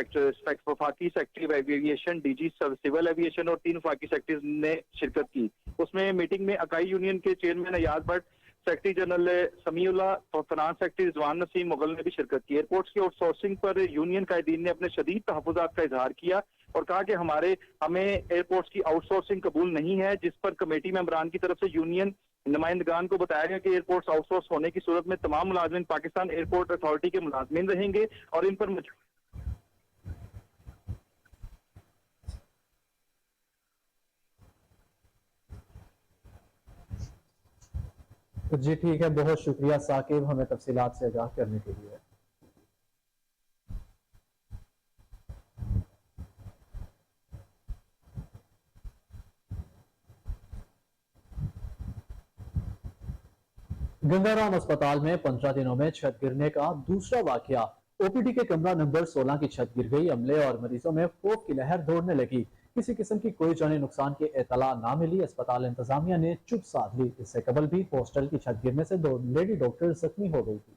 वफाकी secretary of aviation DG civil aviation और 3 वफाकी सेक्रेटरीज ने शिरकत की। उसमें मीटिंग में अकाई यूनियन के चेयरमैन याज भट्ट, सेक्रेटरी जनरल समीउल्लाह और फाइनेंस सेक्रेटरी रिजवान नसीम मुगल ने भी शिरकत की। एयरपोर्ट्स की आउटसोर्सिंग पर यूनियन कायदीन ने अपने शदीद तहफ़्फ़ुज़ात का इजहार किया और कहा कि हमें एयरपोर्ट्स की आउटसोर्सिंग कबूल नहीं है, जिस पर कमेटी मेंबरान की तरफ से यूनियन नुमाइंदगान को बताया गया कि एयरपोर्ट्स आउटसोर्स होने की सूरत में तमाम मुलाजमिन पाकिस्तान एयरपोर्ट अथॉरिटी के मुलाजमिन रहेंगे और इन पर
जी ठीक है, बहुत शुक्रिया साकिब हमें तफसीलात से आगाह करने के लिए। गंगाराम अस्पताल में 15 दिनों में छत गिरने का दूसरा वाकया। ओपीडी के कमरा नंबर 16 की छत गिर गई। अमले और मरीजों में खौफ की लहर दौड़ने लगी। किसी किस्म की कोई जानी नुकसान की इतला ना मिली। अस्पताल इंतजामिया ने चुप साध ली। इससे कबल भी हॉस्टल की छत गिरने से 2 लेडी डॉक्टर जख्मी हो गई थी।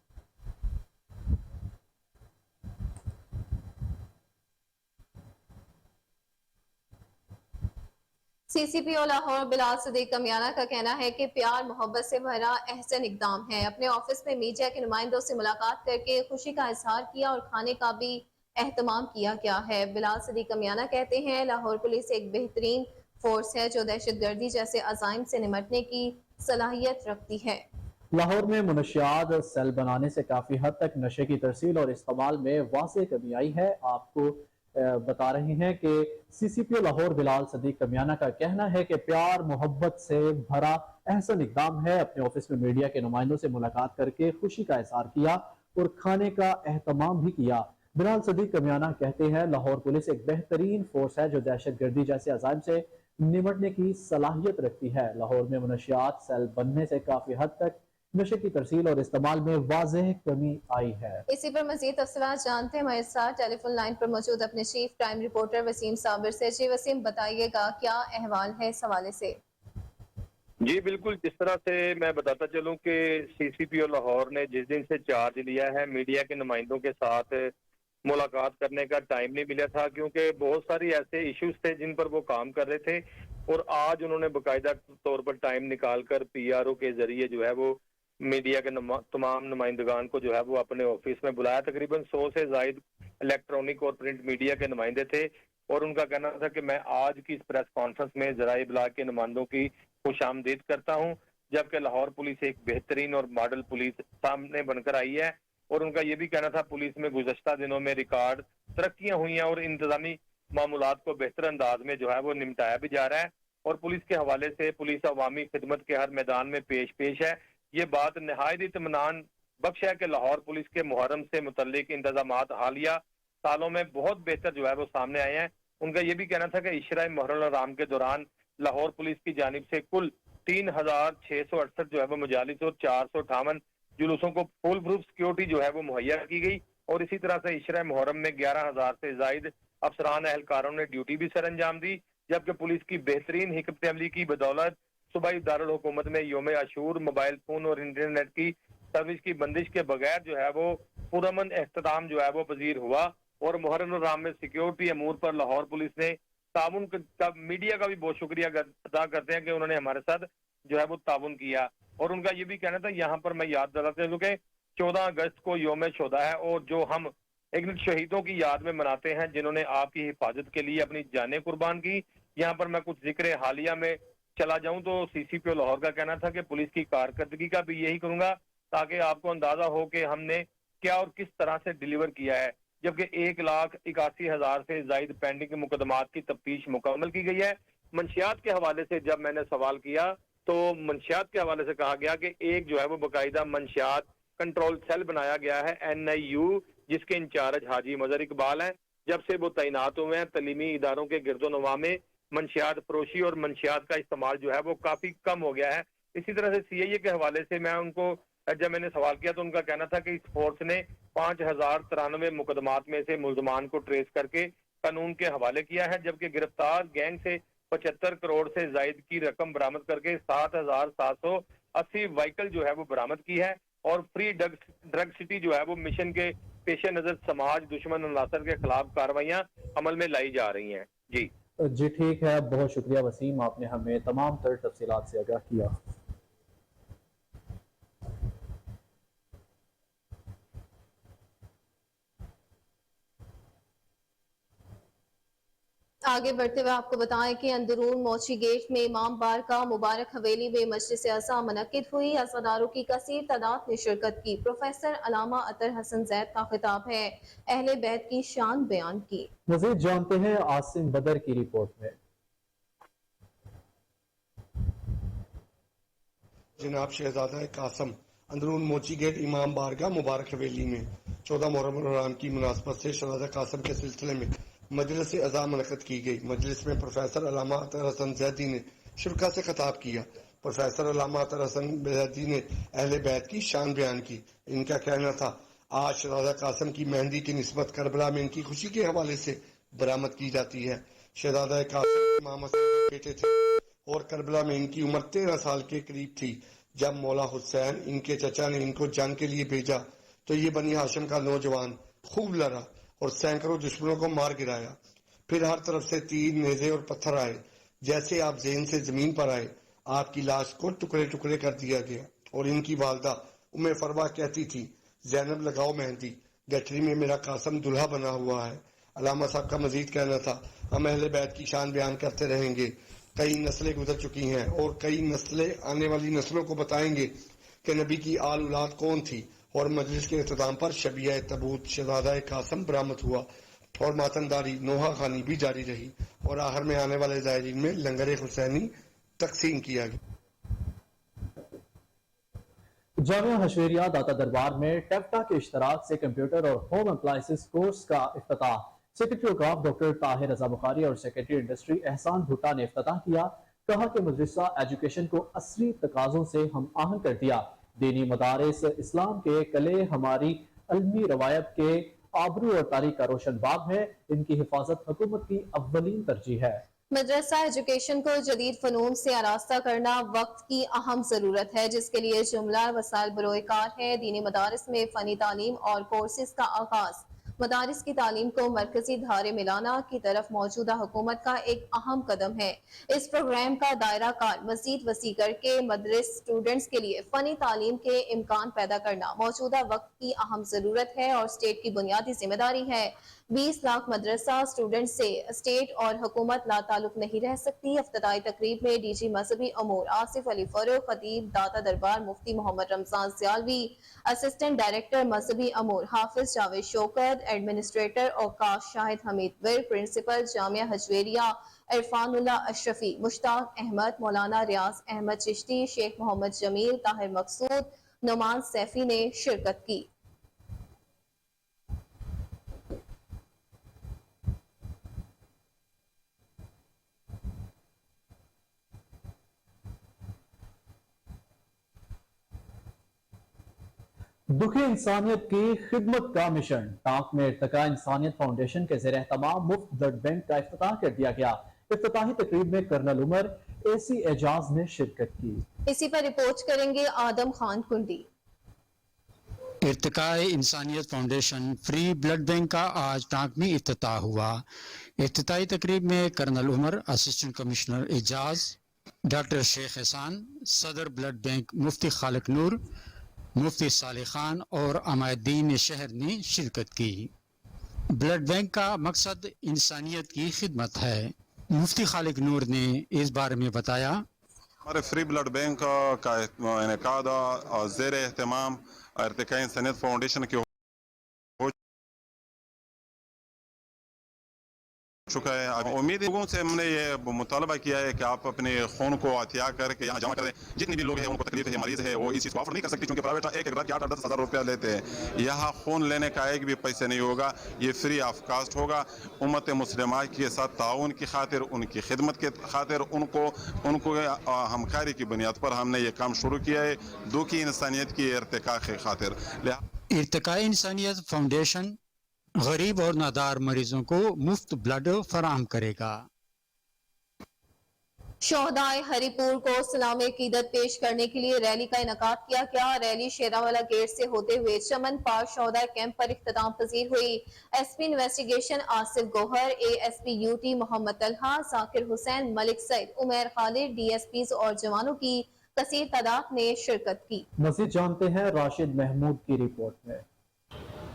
सीसीपीओ लाहौर बिलाल सदीक कमियाना का कहना है कि प्यार मोहब्बत से भरा अहसन इकदाम है। अपने ऑफिस में मीडिया के नुमाइंदों से मुलाकात करके खुशी का इजहार किया और खाने का भी एहतमाम किया गया है। बिलाल सदीक कमियाना कहते हैं लाहौर पुलिस एक बेहतरीन फोर्स है जो दहशतगर्दी जैसे अजाइम से निमटने की सलाहियत रखती है।
लाहौर में मुनशियात सेल बनाने से काफी हद तक नशे की तरसील और इस्तेमाल में वाज़ेह कमी आई है। आपको बता रहे हैं कि सीसीपीओ लाहौर बिलाल सदीक कमियाना का कहना है कि प्यार मोहब्बत से भरा अहसन इकदाम है। अपने ऑफिस में मीडिया के नुमाइंदों से मुलाकात करके खुशी का इजहार किया और खाने का एहतमाम भी किया। बिलाल सदीक कमियाना कहते हैं लाहौर पुलिस एक बेहतरीन फोर्स है जो दहशतगर्दी जैसे अजाइम से निमटने की सलाहियत रखती है। लाहौर में मुनशियात सेल बनने से काफी हद तक नशे की तरसील और इस्तेमाल में वाज़ेह कमी आई है।
इसी पर मज़ीद तफसीलात जानते हैं हमारे साथ टेलीफोन लाइन पर मौजूद अपने chief crime reporter Waseem Sabir से। जी वसीम, बताइएगा क्या अहवाल है इस हवाले से।
जी बिल्कुल, जिस तरह से मैं बताता चलूं कि सीसीपीओ लाहौर ने जिस दिन से चार्ज लिया है मीडिया के नुमाइंदों के साथ मुलाकात करने का टाइम नहीं मिला था, क्योंकि बहुत सारी ऐसे इश्यूज थे जिन पर वो काम कर रहे थे और आज उन्होंने बाकायदा तौर पर टाइम निकाल कर पीआरओ के जरिए जो है वो मीडिया के तमाम नुमाइंदगान को जो है वो अपने ऑफिस में बुलाया। तकरीबन 100 से जायद इलेक्ट्रॉनिक और प्रिंट मीडिया के नुमाइंदे थे और उनका कहना था कि मैं आज की इस प्रेस कॉन्फ्रेंस में ज़राए इब्लाग के नुमाइंदों की खुशामदीद करता हूं, जबकि लाहौर पुलिस एक बेहतरीन और मॉडल पुलिस सामने बनकर आई है। और उनका ये भी कहना था पुलिस में गुज़श्ता दिनों में रिकॉर्ड तरक्कियां हुई हैं और इंतजामी मामूलात को बेहतर अंदाज में जो है वो निपटाया भी जा रहा है और पुलिस के हवाले से पुलिस अवामी खिदमत के हर मैदान में पेश है। ये बात नहायत इत्मीनान बख्श है कि लाहौर पुलिस के मुहर्रम से मुतल्लिक इंतजामात हालिया सालों में बहुत बेहतर जो है वो सामने आए हैं। उनका ये भी कहना था कि इशरा मुहर्रम हराम के दौरान लाहौर पुलिस की जानिब से कुल 3668 जो है वो मजालिस और 458 जुलूसों को फुल प्रूफ सिक्योरिटी जो है वो मुहैया की गई और इसी तरह से इशरा मुहर्रम में 11,000 से जायद अफसरान एहलकारों ने ड्यूटी भी सर अंजाम दी, जबकि पुलिस की बेहतरीन हिकमत अमली की बदौलत सूबाई दारुल हुकूमत में यौम आशूर मोबाइल फोन और इंटरनेट की सर्विस की बंदिश के बगैर जो है वो पुरअमन एहतमाम जो है वो पजीर हुआ और मुहर्रम हराम में सिक्योरिटी अमूर पर लाहौर पुलिस ने ताउन का मीडिया का भी बहुत शुक्रिया अदा करते हैं कि उन्होंने हमारे साथ जो है वो ताउन किया। और उनका ये भी कहना था, यहाँ पर मैं याद दिलाता हूं कि 14 अगस्त को यौम शोदा है और जो हम एक शहीदों की याद में मनाते हैं जिन्होंने आपकी हिफाजत के लिए अपनी जानें कुर्बान की। यहाँ पर मैं कुछ जिक्र हालिया में चला जाऊं तो सीसीपीओ लाहौर का कहना था कि पुलिस की कारकर्दगी का भी यही करूंगा ताकि आपको अंदाजा हो कि हमने क्या और किस तरह से डिलीवर किया है, जबकि 1,81,000 से जायद पेंडिंग मुकदमात की तफ्तीश मुकम्मल की गई है। मंशियात के हवाले से जब मैंने सवाल किया तो मंशियात के हवाले से कहा गया कि एक जो है वो बाकायदा मंशियात कंट्रोल सेल बनाया गया है NIU, جس کے انچارج حاجی مظہر اقبال ہیں. جب سے وہ تعینات ہوئے ہیں تعلیمی اداروں کے گرد و نواح میں منشیات فروشی اور منشیات کا استعمال جو ہے وہ کافی کم ہو گیا ہے. اسی طرح سے سی آئی اے کے حوالے سے میں ان کو جب میں نے سوال کیا تو ان کا کہنا تھا کہ اس فورس نے 5093 مقدمات میں سے ملزمان کو ٹریس کر کے قانون کے حوالے کیا ہے، جبکہ گرفتار گینگ سے 75 کروڑ سے زائد کی رقم برآمد کر کے 7780 وہیکل جو ہے وہ برآمد کی ہے. اور فری ڈرگ سٹی جو ہے وہ مشن کے پیش نظر سماج دشمن عناصر کے خلاف کارروائیاں عمل میں لائی جا رہی ہیں.
جی ٹھیک ہے، بہت شکریہ وسیم، آپ نے ہمیں تمام تر تفصیلات سے آگاہ کیا.
آگے بڑھتے ہوئے آپ کو بتائیں کہ اندرون موچی گیٹ میں امام بار کا مبارک حویلی میں مجلس اعزا منعقد ہوئی. عزاداروں کی کثیر تعداد نے شرکت کی. پروفیسر علامہ اطہر حسن زید کا خطاب ہے، اہل بیت کی شان بیان کی.
مزید جانتے ہیں عاصم بدر کی رپورٹ میں.
جناب شہزادہ قاسم اندرون موچی گیٹ امام بارگاہ مبارک حویلی میں 14 محرم الحرام کی مناسبت سے شہزادہ قاسم کے سلسلے میں مجلس اعزا منعقد کی گئی. مجلس میں پروفیسر علامہ اطہر حسن زیدی نے شرکا سے خطاب کیا. پروفیسر علامہ اطہر حسن زیدی نے اہل بیت کی شان بیان کی. ان کا کہنا تھا آج شہزادہ قاسم کی مہندی کی نسبت کربلا میں ان کی خوشی کے حوالے سے برآمد کی جاتی ہے. شہزادہ قاسم امام حسن کے بیٹے تھے اور کربلا میں ان کی عمر 13 سال کے قریب تھی. جب مولا حسین ان کے چچا نے ان کو جنگ کے لیے بھیجا تو یہ بنی ہاشم کا نوجوان خوب لڑا اور سینکڑوں دشمنوں کو مار گرایا. پھر ہر طرف سے تیر، نیزے اور پتھر آئے. جیسے آپ ذہن سے زمین پر آئے آپ کی لاش کو ٹکڑے ٹکڑے کر دیا گیا. اور ان کی والدہ ام فروا کہتی تھی زینب لگاؤ مہندی، گٹھری میں میرا قاسم دلہا بنا ہوا ہے. علامہ صاحب کا مزید کہنا تھا ہم اہل بیت کی شان بیان کرتے رہیں گے. کئی نسلیں گزر چکی ہیں اور کئی نسلیں آنے والی نسلوں کو بتائیں گے کہ نبی کی آل اولاد کون تھی. اور مجلس کے اختتام پر شبیہ تبوت شہزادہ قاسم برآمد ہوا اور ماتنداری نوحہ خوانی بھی جاری رہی اور آخر میں آنے والے زائرین میں لنگر حسینی تقسیم کیا گیا.
جامعہ حشویریہ داتا دربار میں ٹیفٹا کے اشتراک سے کمپیوٹر اور ہوم اپلائنسز کورس کا افتتاح. سیکرٹری اوقاف ڈاکٹر طاہر رضا بخاری اور سیکرٹری انڈسٹری احسان بھٹا نے افتتاح کیا. کہا کہ مدرسہ ایجوکیشن کو عصری تقاضوں سے ہم آہنگ کر دیا. دینی مدارس اسلام کے قلعے ہماری علمی روایت کے آبرو اور تاریخ کا روشن باب ہے. ان کی حفاظت حکومت کی اولین ترجیح ہے.
مدرسہ ایجوکیشن کو جدید فنون سے آراستہ کرنا وقت کی اہم ضرورت ہے، جس کے لیے جملہ وسائل بروئے کار ہے. دینی مدارس میں فنی تعلیم اور کورسز کا آغاز مدارس کی تعلیم کو مرکزی دھارے میں لانا کی طرف موجودہ حکومت کا ایک اہم قدم ہے. اس پروگرام کا دائرہ کار مزید وسیع کر کے مدرس اسٹوڈنٹس کے لیے فنی تعلیم کے امکان پیدا کرنا موجودہ وقت کی اہم ضرورت ہے اور اسٹیٹ کی بنیادی ذمہ داری ہے. 20 لاکھ مدرسہ اسٹوڈنٹس سے اسٹیٹ اور حکومت لا تعلق نہیں رہ سکتی. افتتاحی تقریب میں ڈی جی مذہبی امور آصف علی فروغ، خطیب داتا دربار مفتی محمد رمضان سیالوی، اسسٹنٹ ڈائریکٹر مذہبی امور حافظ جاوید شوکت، ایڈمنسٹریٹر اوقاف شاہد حمید ور، پرنسپل جامعہ حجویریہ عرفان اللہ اشرفی، مشتاق احمد، مولانا ریاض احمد چشتی، شیخ محمد جمیل، طاہر مقصود، نعمان سیفی نے شرکت کی.
دکھی انسانیت کی خدمت کا مشن ٹانک میں ارتقاء انسانیت فاؤنڈیشن کے زیر اہتمام مفت بلڈ بینک کا افتتاح کر دیا گیا. افتتاحی تقریب میں کرنل عمر AC اعجاز نے شرکت کی.
اسی پر رپورٹ کریں گے آدم خان کنڈی.
ارتقاء انسانیت فاؤنڈیشن فری بلڈ بینک کا آج ٹانک میں افتتاح ہوا. افتتاحی تقریب میں کرنل عمر، اسسٹنٹ کمشنر اعجاز، ڈاکٹر شیخ احسان، صدر بلڈ بینک مفتی خالق نور، مفتی صالح خان اور عمائدین شہر نے شرکت کی. بلڈ بینک کا مقصد انسانیت کی خدمت ہے. مفتی خالق نور نے اس بارے میں بتایا
ہمارے فری بلڈ بینک کا انعقاد زیر اہتمام ارتقاء انسانیت فاؤنڈیشن کی चुका है। अब उम्मीद है लोगों से हमने ये मुतालबा किया है कि आप अपने खून को अतिया करके यहाँ जमा करें। जितने भी लोग हैं उनको तकलीफ है, मरीज है, वो इस चीज़ को अफोर्ड नहीं कर सकती क्योंकि प्राइवेट एक रात के 8-10 हज़ार रुपया लेते हैं। यहाँ खून लेने का एक भी पैसे नहीं होगा, ये फ्री ऑफ कास्ट होगा। उम्मत मुस्लिमा के साथ ताउन की खातिर, उनकी खिदमत के खातिर, उनको हमकारी की बुनियाद पर हमने ये काम शुरू किया है, दो की इंसानियत की इर्तिका की खातिर।
इर्तिकाए इंसानियत फाउंडेशन गरीब और नादार मरीजों को मुफ्त ब्लड फराहम करेगा।
शोहदाए हरिपुर को सलाम अकीदत पेश करने के लिए रैली का इनकाद किया गया। रैली शेरावाला गेट से होते हुए चमन पार्क शोहदाए कैंप पर इख्तिताम पजीर हुई। SP investigation Asif Gohar, ASP UT Mohammad Talha, Zakir Hussain, Malik Saeed, Umar Khalid, DSPs और जवानों की कसीर तादाद ने शिरकत की।
मज़ीद जानते हैं राशिद महमूद की रिपोर्ट में।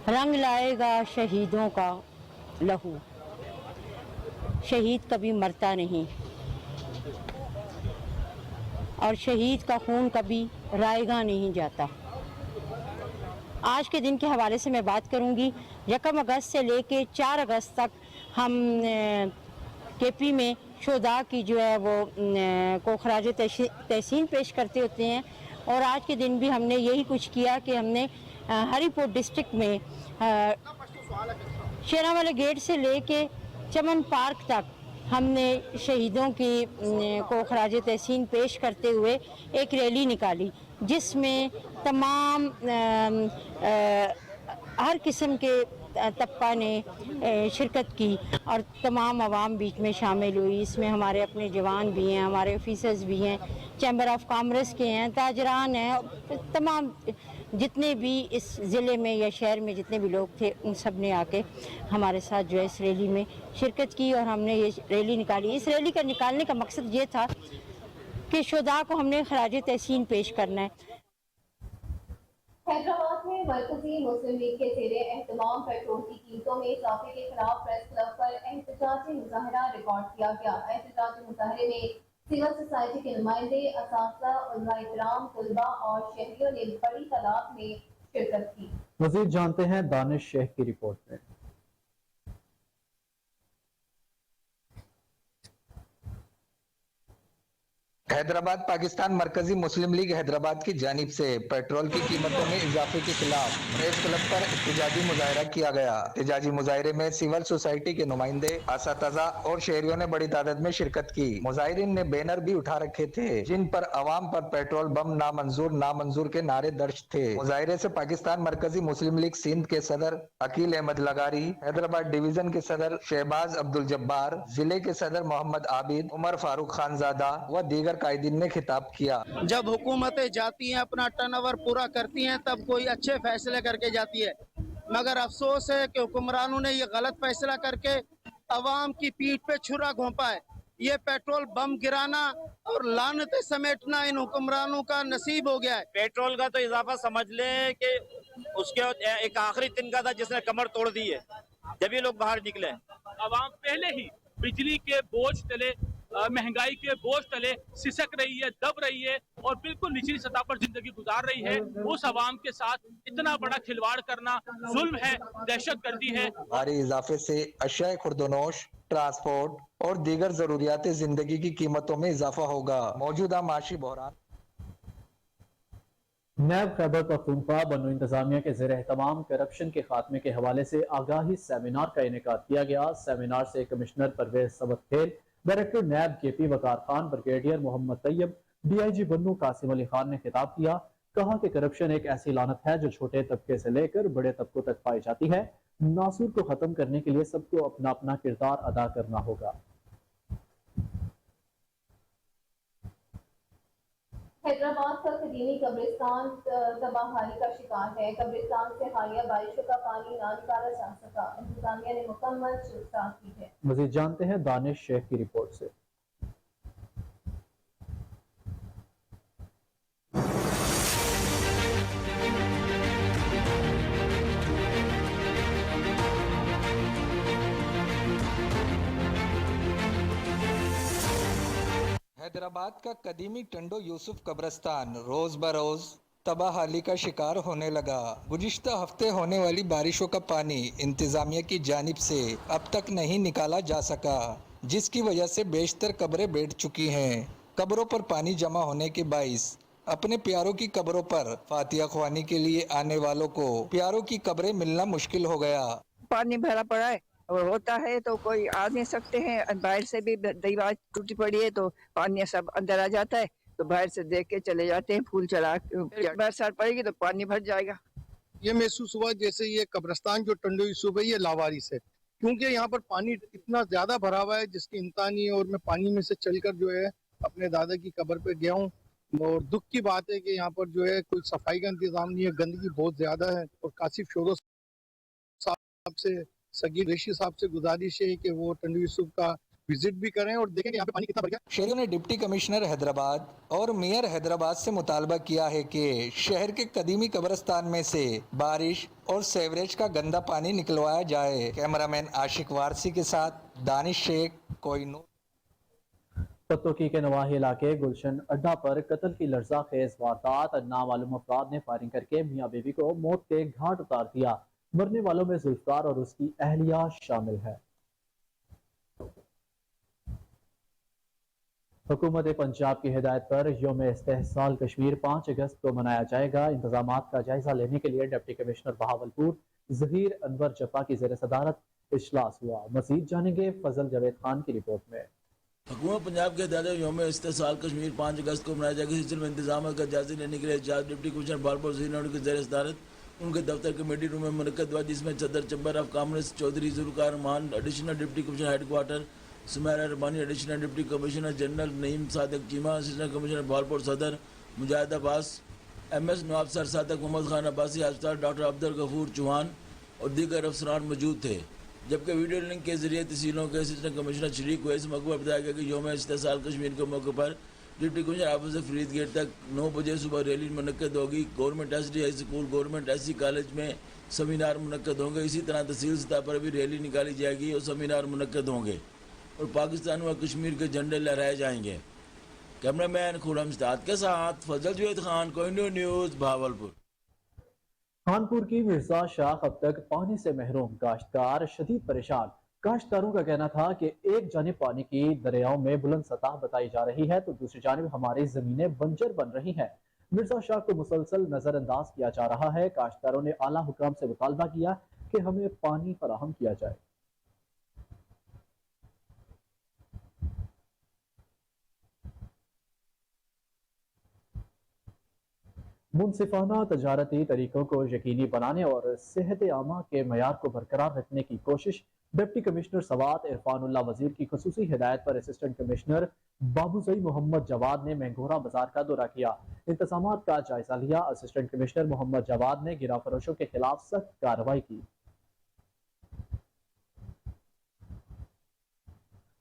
रंग लाएगा शहीदों का लहू, शहीद कभी मरता नहीं और शहीद का खून कभी रायगा नहीं जाता। आज के दिन के हवाले से मैं बात करूंगी। 1 अगस्त से लेके 4 अगस्त तक हम केपी में शोहदा की जो है वो को खराज तहसीन पेश करते होते हैं और आज के दिन भी हमने यही कुछ किया कि हमने हरिपुर डिस्ट्रिक्ट में शेरावाला गेट से लेके चमन पार्क तक हमने शहीदों की को खराज तहसीन पेश करते हुए एक रैली निकाली, जिसमें तमाम हर किस्म के तबका ने शिरकत की और तमाम आवाम बीच में शामिल हुई। इसमें हमारे अपने जवान भी हैं, हमारे ऑफिसर्स भी हैं, चैम्बर ऑफ कॉमर्स के हैं, ताजरान हैं, तमाम जितने भी इस ज़िले में या शहर में जितने भी लोग थे उन सब ने आके हमारे साथ जो है इस रैली में शिरकत की और हमने ये रैली निकाली। इस रैली का निकालने का मकसद ये था कि शुहदा को हमने खराज तहसीन पेश करना है।
हैदराबाद में मरकजी मुस्लिम लीग के ज़ेरे एहतमाम पेट्रोल की कीमतों में इजाफे के खिलाफ प्रेस क्लब पर एहतजाजी मुजाहरा रिकॉर्ड किया गया। एहतजाजी मुजाहरे में सिविल सोसाइटी के नुमाइंदे, असातिज़ा, उलमाए किराम, तलबा और शहरियों ने बड़ी तादाद में शिरकत की।
मज़ीद जानते हैं दानिश शेख की रिपोर्ट में।
हैदराबाद पाकिस्तान मरकजी मुस्लिम लीग हैदराबाद की जानिब से पेट्रोल की कीमतों में इजाफे के खिलाफ प्रेस क्लब पर एहतजाजी मुजाहरा किया गया। एहतजाजी मुजाहरे में सिविल सोसाइटी के नुमाइंदे, असातिज़ा और शहरियों ने बड़ी तादाद में शिरकत की। मुजाहिरीन ने बैनर भी उठा रखे थे जिन पर अवाम पर पेट्रोल बम नामंजूर नामंजूर के नारे दर्ज थे। मुजाहरे से पाकिस्तान मरकजी मुस्लिम लीग सिंध के सदर अकील अहमद लगारी, हैदराबाद डिवीजन के सदर शहबाज अब्दुल जब्बार, जिले के सदर मोहम्मद आबिद, उमर फारूक खानजादा व दीगर कायदीन ने खिताब किया।
जब हुकूमतें जाती हैं, अपना टर्नओवर पूरा करती हैं, तब कोई अच्छे फैसले करके जाती है, मगर अफसोस है कि हुक्मरानों ने ये गलत फैसला करके अवाम की पीठ पे छुरा घोंपा है। ये पेट्रोल बम गिराना और लानतें समेटना इन हुक्मरानों का नसीब हो गया है।
पेट्रोल का तो इजाफा समझ लें कि उसके एक आखिरी तिनका था जिसने कमर तोड़ दी है जब ये लोग बाहर निकले।
अवाम पहले ही बिजली के बोझ तले, महंगाई के बोझ तले सिसक रही है, दब रही है और बिल्कुल निचली सतह पर जिंदगी गुजार रही है। उस अवाम के साथ इतना बड़ा खिलवाड़ करना जुल्म है, दहशत गर्दी है।
भारी इजाफे से अशिया खुर्दनोश, ट्रांसपोर्ट और दीगर जरूरियात जिंदगी की कीमतों में इजाफा होगा। मौजूदा माशी बहरान।
नैब खैबर पख्तूनख्वा बनो इंतजामिया के ज़ेर एहतमाम करप्शन के खात्मे के हवाले से आगाही सेमिनार का इनेकाद किया गया। सेमिनार से commissioner Pervez Sabakkhel, director NAB KP Waqar Khan, brigadier Mohammad Tayyab, DIG Bannu Qasim Ali Khan ने खिताब किया। कहा कि करप्शन एक ऐसी लानत है जो छोटे तबके से लेकर बड़े तबकों तक पाई जाती है। नासूर को खत्म करने के लिए सबको अपना अपना किरदार अदा करना होगा।
हैदराबाद का कदीमी कब्रिस्तान तबाहकारी का शिकार है। कब्रिस्तान से हालिया बारिशों का पानी ना निकाला जा सका। इंतजामिया ने मुकम्मल शुरुआत की है।
मज़ीद जानते हैं दानिश शेख की रिपोर्ट से।
हैदराबाद का कदीमी टंडो यूसुफ कब्रिस्तान रोज बरोज तबाहाली का शिकार होने लगा। गुज़िश्ता हफ्ते होने वाली बारिशों का पानी इंतजामिया की जानिब से अब तक नहीं निकाला जा सका, जिसकी वजह से बेशतर कब्रें बैठ चुकी हैं। कब्रों पर पानी जमा होने के बाइस अपने प्यारों की कब्रों पर फातिहा ख्वानी के लिए आने वालों को प्यारों की कब्रें मिलना मुश्किल हो गया।
पानी भरा पड़ा है और होता है तो कोई आ नहीं सकते हैं, बाहर से भी दीवार टूटी पड़ी है तो पानी सब अंदर आ जाता है, तो बाहर से देख के चले जाते हैं, फूल चढ़ा बरसात पड़ेगी तो पानी भर जाएगा।
ये महसूस हुआ जैसे ये कब्रिस्तान जो टंडोई सूबे ये लावारिस है, क्योंकि यहाँ पर पानी इतना ज्यादा भरा हुआ है जिसकी इंतहा नहीं है। और मैं पानी में से चलकर जो है अपने दादा की कब्र पे गया हूँ, और दुख की बात है कि यहाँ पर जो है कोई सफाई का इंतजाम नहीं है, गंदगी बहुत ज्यादा है। और कासिफ शोरो साहब से, सगीर रेशी साहब से गुजारिश है कि वो टंडोई यूसुफ का विजिट भी करें और देखें कि यहाँ पे पानी कितना भर गया।
शहरियों ने डिप्टी कमिश्नर हैदराबाद और मेयर हैदराबाद से मुतालबा किया है कि शहर के कदीमी कब्रिस्तान में से बारिश और सेवरेज का गंदा पानी निकलवाया जाए। कैमरामैन आशिक वारसी के साथ दानिश शेख, कोहिनूर।
पत्तोकी के नवाही इलाके गुलशन अड्डा पर कत्ल की लर्ज़ाखेज वारदात। नामालूम अफराद ने फायरिंग करके मियाँ बीवी को मौत के घाट उतार दिया। मरने वालों में जुल्फकार और उसकी अहलिया शामिल है। हुकूमत पंजाब की हिदायत पर यौम इस्तेहसाल कश्मीर 5 अगस्त को मनाया जाएगा। इंतजामात का जायजा लेने के लिए डिप्टी कमिश्नर बहावलपुर ज़हीर अनवर जब्बा की ज़ेर सदारत इजलास हुआ। मजीद जानेंगे फजल जावेद खान की रिपोर्ट में।
हुकूमत पंजाब के हिदायत यौम इस्तेहसाल कश्मीर 5 अगस्त को मनाया जाएगा। इस सिलसिले में इंतजाम का जायजा लेने के लिए डिप्टी कमिश्नर बहावलपुर ज़हीर की ज़ेर सदारत उनके दफ्तर कमेटी रूम में मुनक्कद हुआ, जिसमें सदर chamber of commerce Chaudhry Zulfiqar Rehman, additional deputy commissioner headquarter Sumaira Rabbani, additional deputy commissioner general Naeem Sadiq Cheema, assistant commissioner Bahawalpur सदर मुजाहिद अब्बास, MS नवाब सर सादक मोहम्मद खान अब्बासी, अस्पताल डॉक्टर अब्दुल गफूर चौहान और दीगर अफसरान मौजूद थे। जबकि वीडियो लिंक के जरिए तहसीलों के असिस्टेंट कमिश्नर शरीक हुए। इस मौके पर बताया गया कि यौम इस्तेहसाल कश्मीर के मौके पर डिप्टी कमिश्नर ऑफिस से फरीद गेट तक 9 बजे सुबह रैली मुनक्कद होगी। Government SD high school, government SC college में सेमिनार मुनक्कद होंगे। इसी तरह तहसील सतह पर भी रैली निकाली जाएगी और सेमिनार मुनक्कद होंगे और पाकिस्तान व कश्मीर के झंडे लहराए जाएंगे। कैमरामैन खुरम इस्ताद के साथ फजल जावेद खान, कोहिनूर न्यूज़, बहावलपुर।
खानपुर की मिर्जा शाख अब तक पानी से महरूम, काश्तकार शदीद परेशान। काश्तकारों का कहना था कि एक जानिब पानी की दरियाओं में बुलंद सतह बताई जा रही है तो दूसरी जानिब हमारी जमीनें बंजर बन रही हैं। मिर्जा शाह को मुसलसल नजरअंदाज किया जा रहा है। काश्तकारों ने आला हुकाम से मुतालबा किया कि हमें पानी फराहम किया जाए। मुनसिफाना तजारती तरीकों को यकीनी बनाने और सेहत आमा के मयार को बरकरार रखने की कोशिश। डिप्टी कमिश्नर सवात इरफानुल्लाह वजीर की खुसूसी हिदायत पर असिस्टेंट कमिश्नर बाबूजई मोहम्मद जवाद ने मैंगोरा बाजार का दौरा किया, इंतजामात का जायजा लिया। असिस्टेंट कमिश्नर मोहम्मद जवाद ने गिराफरोशों के खिलाफ सख्त कार्रवाई की।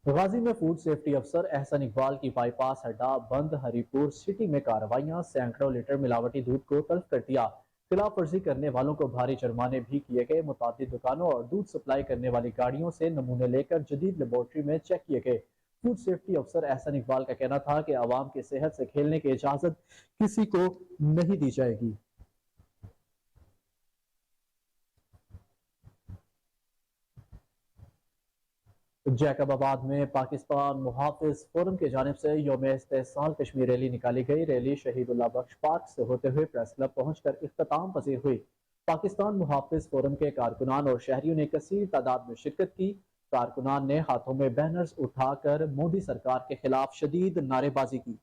गाजी में फूड सेफ्टी अफसर एहसन इकबाल की बाईपास अड्डा बंद। हरीपुर सिटी में कार्रवाइयां, सैकड़ों लीटर मिलावटी दूध को तल्फ कर दिया। खिलाफ वर्जी करने वालों को भारी जुर्माने भी किए गए। मुतादिद दुकानों और दूध सप्लाई करने वाली गाड़ियों से नमूने लेकर जदीद लेबोरेटरी में चेक किए गए। फूड सेफ्टी अफसर एहसन इकबाल का कहना था कि आवाम की सेहत से खेलने की इजाजत किसी को नहीं दी जाएगी। जैकबाबाद में पाकिस्तान मुहाफिज फोरम की जानिब से यौम इस्तेहसाल कश्मीर रैली निकाली गई। रैली शहीदुल्लाह बख्श पार्क से होते हुए प्रेस क्लब पहुंचकर इख्तिताम पजीर हुई। पाकिस्तान मुहाफिज फोरम के कारकुनान और शहरियों ने कसीर तादाद में शिरकत की। कारकुनान ने हाथों में बैनर्स उठाकर मोदी सरकार के खिलाफ शदीद नारेबाजी की।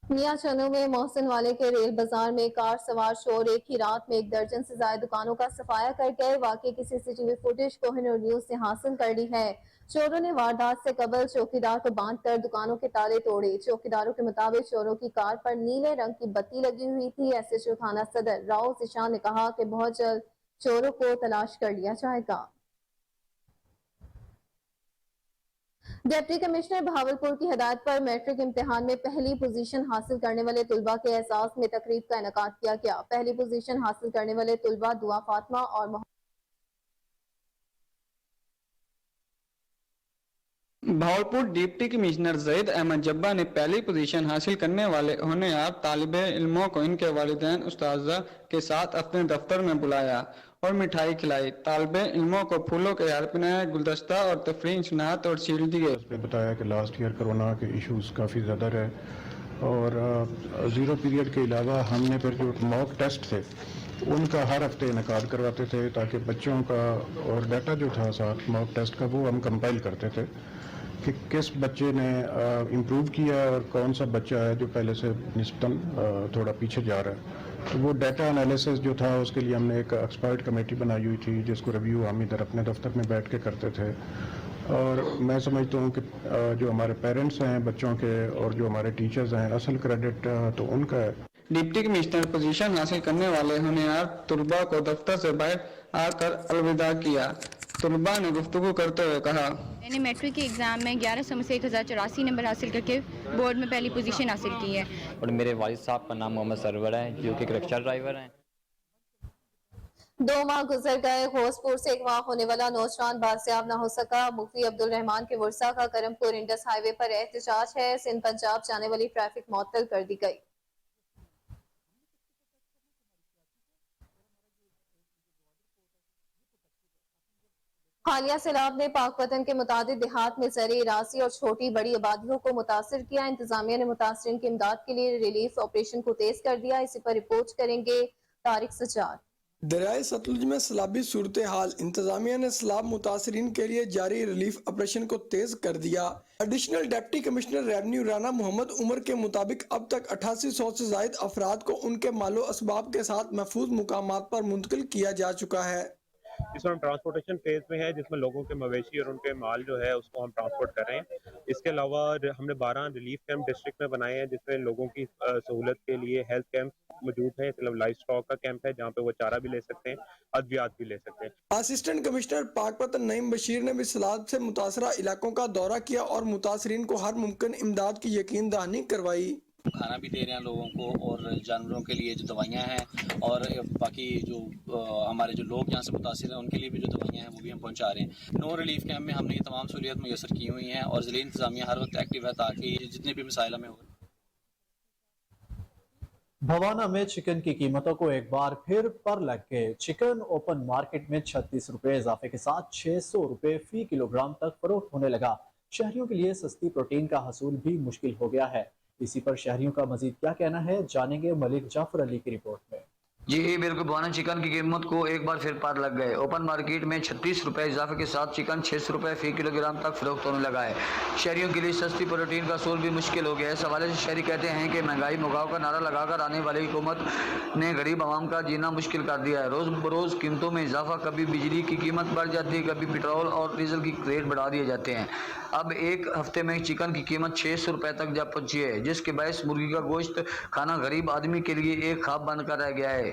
मियां चनो में मोहसिन वाले के रेल बाजार में कार सवार चोर एक ही रात में 1 दर्जन से ज्यादा दुकानों का सफाया कर गए। वाकई की CCTV फुटेज कोहिनूर न्यूज़ ने हासिल कर ली है। चोरों ने वारदात से कबल चौकीदार को बांधकर दुकानों के ताले तोड़े। चौकीदारों के मुताबिक चोरों की कार पर नीले रंग की बत्ती लगी हुई थी। SHO थाना सदर राव जिशान ने कहा कि बहुत जल्द चोरों को तलाश कर लिया जाएगा। डिप्टी कमिश्नर भावलपुर की हिदायत पर मैट्रिक इम्तिहान में पहली पोजीशन हासिल करने वाले तुलबा के एहसास में तकरीब का इनेकाद किया गया। पहली पोजीशन हासिल करने वाले तुलबा दुआ फातिमा और
भावलपुर डिप्टी कमिश्नर जैद अहमद जब्बा ने पहली पोजीशन हासिल करने वाले होनहार तालिब इल्मों को इनके वालिदैन उस्ताज़ा के साथ अपने दफ्तर में बुलाया और मिठाई खिलाई। तालिब इल्मों को फूलों के हार पहनाए, गुलदस्ता और तफरीन सुनात और शील्ड दिए।
उसने बताया कि लास्ट ईयर कोरोना के इश्यूज काफ़ी ज़्यादा रहे और ज़ीरो पीरियड के अलावा हमने फिर जो मॉक टेस्ट थे उनका हर हफ्ते इनकाद करवाते थे ताकि बच्चों का और डाटा जो था साथ मॉक टेस्ट का वो हम कंपाइल करते थे कि किस बच्चे ने इम्प्रूव किया और कौन सा बच्चा है जो पहले से निस्बतन थोड़ा पीछे जा रहा है। तो वो डाटा एनालिसिस जो था उसके लिए हमने एक एक्सपर्ट कमेटी बनाई हुई थी जिसको रिव्यू हम इधर अपने दफ्तर में बैठ के करते थे। और मैं समझता हूँ कि जो हमारे पेरेंट्स हैं बच्चों के और जो हमारे टीचर्स हैं असल क्रेडिट तो उनका है।
डिप्टी कमिश्नर पोजीशन हासिल करने वाले होनहार तुलबा को दफ्तर से बाहर आकर अलविदा किया। तुलबा ने गुफ्तगू करते हुए कहा,
मैंने मैट्रिक के एग्ज़ाम में 1100 में से 1084 नंबर हासिल करके बोर्ड में पहली पोजीशन हासिल की है।
और मेरे वालिद साहब का नाम मोहम्मद सरवर है जो कि एक रिक्शा ड्राइवर हैं।
2 माह गुजर गए, घोसपुर से अगवा होने वाला नौजवान बाजियाब न हो सका। मुफ्ती अब्दुल रहमान के वर्सा का करमपुर इंडस हाईवे पर एहतजाज है। सिंध पंजाब जाने वाली ट्रैफिक मुअत्तल कर दी गई। हालिया सैलाब ने पाक वतन के मुताबिक देहात में ज़र रासी और छोटी बड़ी आबादियों को मुतासिर किया। इंतजामिया ने मुतासरीन की इमदाद के लिए रिलीफ ऑपरेशन को तेज कर दिया। इसी पर रिपोर्ट करेंगे तारिक सज्जाद।
दरियाए सतलुज में सैलाबी सूरत हाल, इंतजामिया ने सैलाब मुतासरीन के लिए जारी रिलीफ ऑपरेशन को तेज कर दिया। Additional deputy commissioner revenue Rana Mohammad Umar के मुताबिक अब तक 8800 से जायद अफराद को उनके मालो असबाब के साथ महफूज मुकामात पर मुंतकिल किया जा चुका है।
इसमें हम ट्रांसपोर्टेशन फेज में है जिसमें लोगों के मवेशी और उनके माल जो है उसको हम ट्रांसपोर्ट कर रहे हैं। इसके अलावा हमने 12 रिलीफ कैंप डिस्ट्रिक्ट में बनाए हैं जिसमें लोगों की सहूलत के लिए हेल्थ कैंप मौजूद है। मतलब लाइफ स्टॉक का कैंप है जहाँ पे वो चारा भी ले सकते हैं, अद्वियात भी ले सकते हैं।
असिस्टेंट कमिश्नर पाकपतन नईम बशीर ने भी सैलाब से मुतासरा इलाकों का दौरा किया और मुतासरीन को हर मुमकिन इमदाद की यकीन दहानी करवाई।
खाना भी दे रहे हैं लोगों को और जानवरों के लिए जो दवाइयाँ हैं और बाकी जो हमारे जो लोग यहाँ से मुतासिर हैं उनके लिए भी जो दवाइयाँ हैं वो भी हम पहुँचा रहे हैं। नो रिलीफ कैंप में हमने ये तमाम सहूलियत मुयसर की हुई हैं और ज़िले इंतज़ामिया हर वक्त एक्टिव है ताकि जितने भी मसाइल हमें हो।
भवाना में चिकन की कीमतों को एक बार फिर पर लग गए। चिकन ओपन मार्केट में 36 रुपए इजाफे के साथ 600 रुपए फी किलोग्राम तक फरोख्त होने लगा। शहरियों के लिए सस्ती प्रोटीन का हसूल भी मुश्किल हो गया है। इसी पर शहरियों का मजीद क्या कहना है, जानेंगे मलिक जाफर अली की रिपोर्ट में।
जी बिल्कुल, भवाना चिकन की कीमत को एक बार फिर पार लग गए। ओपन मार्केट में 36 रुपए इजाफे के साथ चिकन 600 रुपए फी किलोग्राम तक फरोख्त होने लगा है। शहरियों के लिए सस्ती प्रोटीन का असूल भी मुश्किल हो गया है। इस हवाले से शहरी कहते हैं कि महंगाई मुकाव का नारा लगाकर आने वाली हुकूमत ने गरीब आवाम का जीना मुश्किल कर दिया है। रोज़ बरोज़ कीमतों में इजाफा, कभी बिजली की कीमत बढ़ जाती है, कभी पेट्रोल और डीजल की रेट बढ़ा दिए जाते हैं। अब एक हफ्ते में चिकन की कीमत 600 रुपए तक जा पहुंची है, जिसके बायस मुर्गी का गोश्त खाना गरीब आदमी के लिए एक ख्वाब बनकर रह गया है।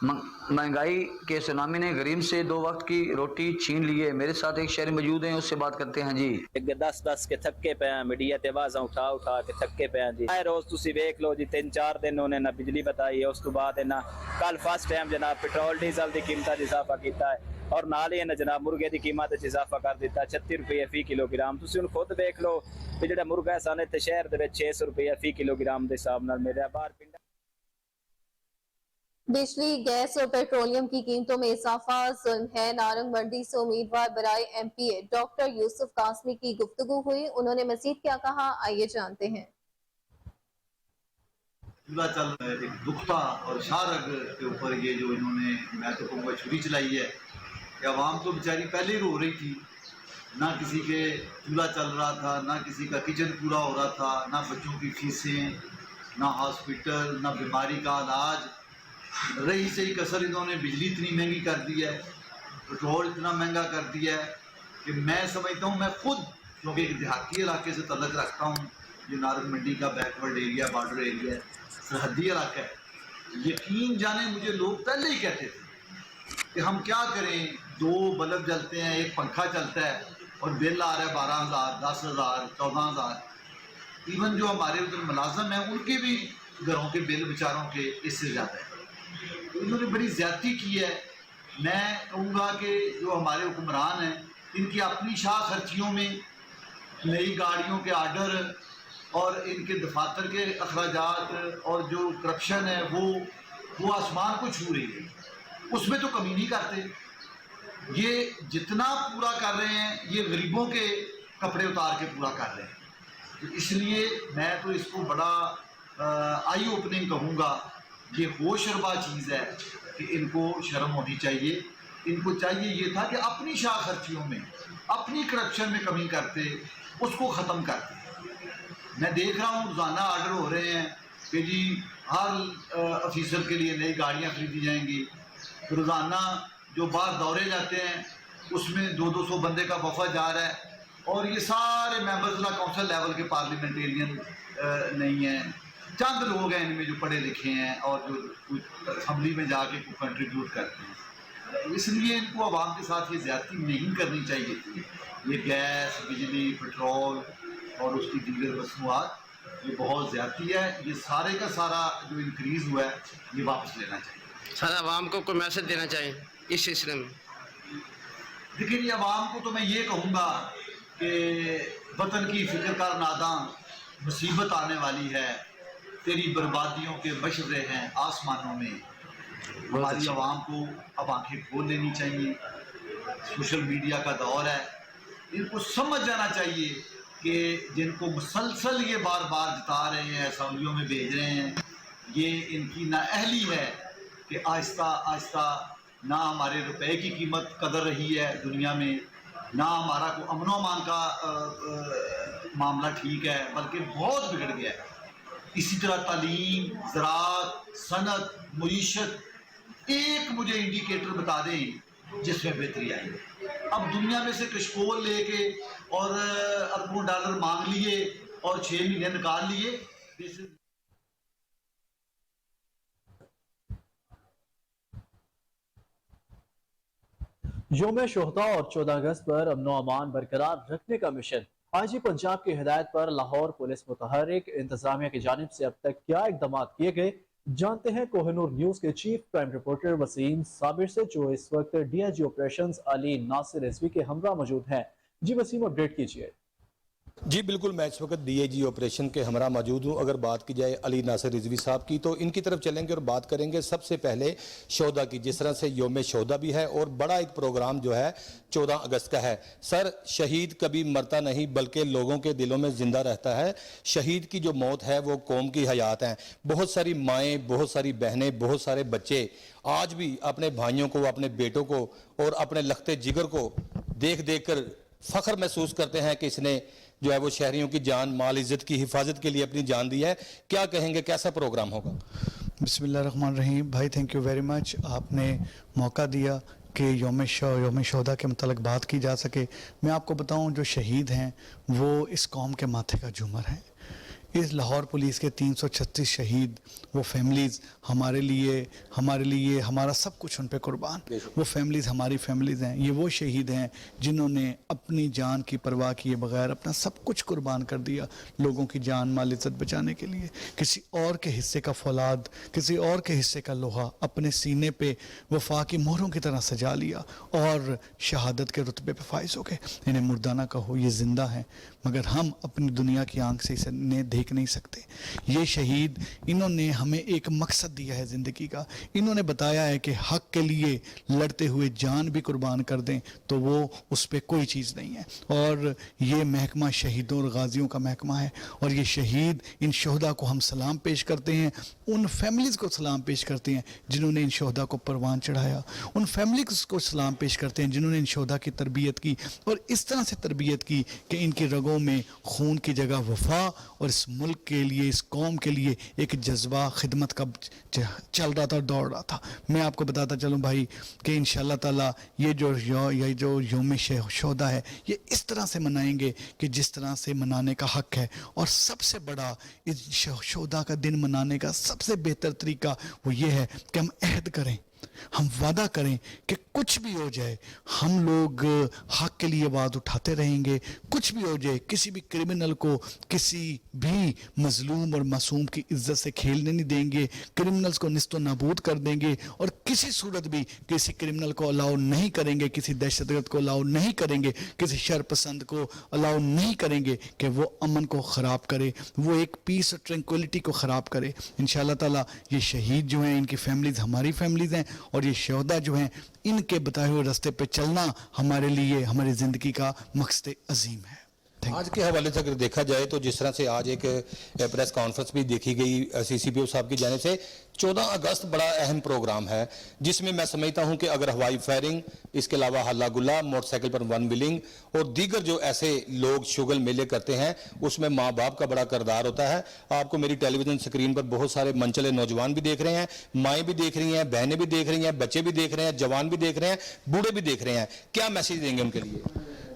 महंगाई के सुनामी ने गरीब से 2 वक्त की रोटी छीन ली है। मेरे साथ एक शहरी मौजूद हैं, उससे बात करते हैं। जी
10 के थके पे हैं, मीडिया ते आवाज़ उठा के थके पे हैं जी। रोज तुसी देख लो जी 3-4 दिन उन्हें ना बिजली बताई है, उस तो बाद ना कल फर्स्ट टाइम जनाब पेट्रोल डीजल की कीमत इजाफा किया है और नाल ही जनाब मुर्गे की कीमत इजाफा कर दिता 36 रुपये फी किलोग्राम। तुसी हुण खुद देख लो भी जिहड़ा मुर्गा है साने ते शहर दे विच 600 रुपये फी किलोग्राम के हिसाब नाल मेरे बाहर पिंड।
बिजली, गैस और पेट्रोलियम की कीमतों में इजाफा जुल्म है। नारंग मंडी से उम्मीदवार बराए MPA डॉक्टर यूसुफ कासमी की गुफ्तगू हुई। उन्होंने मजीद क्या कहा, आइए जानते हैं।
चूल्हा चल रहा है, एक दुख्ता और शारग के ऊपर ये जो इन्होंने मैं तो कहूँगा छुरी चलाई है कि आवाम तो बेचारी पहले ही रो रही थी। ना किसी के चूल्हा चल रहा था, ना किसी का किचन पूरा हो रहा था, ना बच्चों की फीसें, ना हॉस्पिटल, ना बीमारी का इलाज। रही सही कसर इन्होंने बिजली इतनी महंगी कर दी है, पेट्रोल इतना महंगा कर दिया है कि मैं समझता हूँ, मैं खुद क्योंकि एक देहाती इलाके से तल्लक रखता हूँ, ये नारंग मंडी का बैकवर्ड एरिया, बॉर्डर एरिया है, सरहदी इलाका है। यकीन जाने मुझे लोग पहले ही कहते थे कि हम क्या करें, 2 बल्ब जलते हैं, 1 पंखा चलता है और बिल आ रहा है 12,000, 10,000, 14,000। इवन जो हमारे उधर मुलाजम हैं उनके भी घरों के बिल बेचारों के इससे ज़्यादा है। तो इन्होंने बड़ी ज़्यादती की है। मैं कहूँगा कि जो हमारे हुक्मरान हैं इनकी अपनी शाह खर्चियों में नई गाड़ियों के आर्डर और इनके दफातर के अखराजात और जो करप्शन है वो आसमान को छू रही है, उसमें तो कमी नहीं करते। ये जितना पूरा कर रहे हैं ये गरीबों के कपड़े उतार के पूरा कर रहे हैं। तो इसलिए मैं तो इसको बड़ा आई ओपनिंग कहूँगा। ये होशरबा चीज़ है कि इनको शर्म होनी चाहिए। इनको चाहिए ये था कि अपनी शाह खर्चियों में अपनी करप्शन में कमी करते, उसको ख़त्म करते। मैं देख रहा हूँ रोज़ाना आर्डर हो रहे हैं कि जी हर ऑफिसर के लिए नई गाड़ियाँ खरीदी जाएंगी। रोज़ाना जो बाहर दौरे जाते हैं उसमें 200 बंदे का वफद जा रहा है और ये सारे मेंबर्स ऑफ काउंसिल लेवल के पार्लियामेंटेरियन नहीं हैं। चंद लोग हैं इनमें जो पढ़े लिखे हैं और जो असम्बली में जाके कंट्रीब्यूट करते हैं। इसलिए इनको आवाम के साथ ये ज़्यादती नहीं करनी चाहिए थी। ये गैस, बिजली, पेट्रोल और उसकी दीगर मसनूआत ये बहुत ज़्यादती है। ये सारे का सारा जो इंक्रीज़ हुआ है ये वापस लेना चाहिए।
सर आवाम को कोई मैसेज देना चाहिए इस सिलसिले में?
देखिए ये आवाम को तो मैं ये कहूँगा कि वतन की फ़िक्र कर नादां, मुसीबत आने वाली है, तेरी बर्बादियों के मशरे हैं आसमानों में। हमारी आवाम को अब आंखें खोल लेनी चाहिए। सोशल मीडिया का दौर है, इनको समझ जाना चाहिए कि जिनको मुसलसल ये बार बार जिता रहे हैं, असम्बलियों में भेज रहे हैं, ये इनकी नाअहली है कि आहिस्ता आहिस्ता ना हमारे रुपए की कीमत कदर रही है दुनिया में, ना हमारा को अमन व अमान का मामला ठीक है, बल्कि बहुत बिगड़ गया है। इसी तरह तालीम, ज़राअत, सनत, मईशत, एक मुझे इंडिकेटर बता दें जिसमें बेहतरी आई है। अब दुनिया में से कशकोल लेके और अरबों डॉलर मांग लिए और 6 महीने निकाल लिए।
यौम शोहदा और 14 अगस्त पर अमन व अमान बरकरार रखने का मिशन आईजी पंजाब की हिदायत पर लाहौर पुलिस मुतहर्रिक इंतजामिया की जानिब से अब तक क्या इकदाम किए गए, जानते हैं कोहिनूर न्यूज के chief crime reporter Waseem Sabir से, जो इस वक्त डीआईजी ऑपरेशंस अली नासिर रिजवी के हमरा मौजूद हैं। जी वसीम, अपडेट कीजिए।
जी बिल्कुल, मैं इस वक्त डीआईजी ऑपरेशन के हमरा मौजूद हूँ। अगर बात की जाए अली नासिर रिजवी साहब की तो इनकी तरफ चलेंगे और बात करेंगे सबसे पहले शोहदा की, जिस तरह से यौम शोहदा भी है और बड़ा एक प्रोग्राम जो है 14 अगस्त का है। सर, शहीद कभी मरता नहीं बल्कि लोगों के दिलों में जिंदा रहता है। शहीद की जो मौत है वो कौम की हयात है। बहुत सारी माएँ, बहुत सारी बहनें, बहुत सारे बच्चे आज भी अपने भाइयों को, अपने बेटों को और अपने लखते जिगर को देख देख कर फख्र महसूस करते हैं कि इसने जो है वो शहरियों की जान, माल, इज्जत की हिफाजत के लिए अपनी जान दी है। क्या कहेंगे, कैसा प्रोग्राम होगा?
बिस्मिल्लाहिर्रहमानिर्रहीम। भाई थैंक यू वेरी मच, आपने मौका दिया कि यौम शोहदा के मतलब बात की जा सके। मैं आपको बताऊं, जो शहीद हैं वो इस कौम के माथे का झूमर हैं। इस लाहौर पुलिस के 336 शहीद, वो फैमिलीज़ हमारे लिए हमारा सब कुछ उन पे कुर्बान। वो फैमिलीज़ हमारी फैमिलीज़ हैं। ये वो शहीद हैं जिन्होंने अपनी जान की परवाह किए बगैर अपना सब कुछ कुर्बान कर दिया लोगों की जान, माल, इज्जत बचाने के लिए। किसी और के हिस्से का फौलाद, किसी और के हिस्से का लोहा अपने सीने पे वफा की मोहरों की तरह सजा लिया और शहादत के रुतबे पे फाइज हो गए। इन्हें मुर्दाना कहो, ये जिंदा हैं, मगर हम अपनी दुनिया की आंख से इन्हें देख नहीं सकते। ये शहीद, इन्होंने हमें एक मकसद दिया है ज़िंदगी का। इन्होंने बताया है कि हक के लिए लड़ते हुए जान भी कुर्बान कर दें तो वो उस पर कोई चीज़ नहीं है। और ये महकमा शहीदों और गाजियों का महकमा है। और ये शहीद, इन शोहदा को हम सलाम पेश करते हैं, उन फैमिलीज़ को सलाम पेश करते हैं जिन्होंने इन शोहदा को परवान चढ़ाया, उन फैमिलीज़ को सलाम पेश करते हैं जिन्होंने इन शोहदा की तरबियत की और इस तरह से तरबियत की कि इनकी रगों में खून की जगह वफा और इस मुल्क के लिए, इस कौम के लिए एक जज्बा खिदमत का चल रहा था, दौड़ रहा था। मैं आपको बताता चलूँ भाई कि इंशाअल्लाह ताला ये जो यौम शोहदा है ये इस तरह से मनाएंगे कि जिस तरह से मनाने का हक है। और सबसे बड़ा इस शोहदा का दिन मनाने का सबसे बेहतर तरीका वो ये है कि हम अहद करें हम वादा करें कि कुछ भी हो जाए हम लोग हक के लिए आवाज़ उठाते रहेंगे, कुछ भी हो जाए किसी भी क्रिमिनल को किसी भी मजलूम और मासूम की इज्जत से खेलने नहीं देंगे, क्रिमिनल्स को निस्तो नाबूद कर देंगे और किसी सूरत भी किसी क्रिमिनल को अलाउ नहीं करेंगे, किसी दहशतगर्द को अलाउ नहीं करेंगे, किसी शरपसंद को अलाउ नहीं करेंगे कि वो अमन को ख़राब करे, वो एक पीस और ट्रैंक्विलिटी को ख़राब करे। इंशाअल्लाह ताला ये शहीद जो हैं इनकी फैमिलीज़ हमारी फैमिलीज़ हैं और ये शहदा जो हैं इनके बताए हुए रास्ते पे चलना हमारे लिए हमारी ज़िंदगी का मकसद अजीम है।
आज के हवाले से अगर देखा जाए तो जिस तरह से आज एक प्रेस कॉन्फ्रेंस भी देखी गई सीसीपीओ साहब की जानिब से, 14 अगस्त बड़ा अहम प्रोग्राम है जिसमें मैं समझता हूं कि अगर हवाई फायरिंग, इसके अलावा हल्ला गुल्ला, मोटरसाइकिल पर वन व्हीलिंग और दीगर जो ऐसे लोग शुगल मेले करते हैं उसमें माँ बाप का बड़ा किरदार होता है। आपको मेरी टेलीविजन स्क्रीन पर बहुत सारे मनचले नौजवान भी देख रहे हैं, माएँ भी देख रही हैं, बहनें भी देख रही हैं, बच्चे भी देख रहे हैं, जवान भी देख रहे हैं, बूढ़े भी देख रहे हैं। क्या मैसेज देंगे उनके लिए?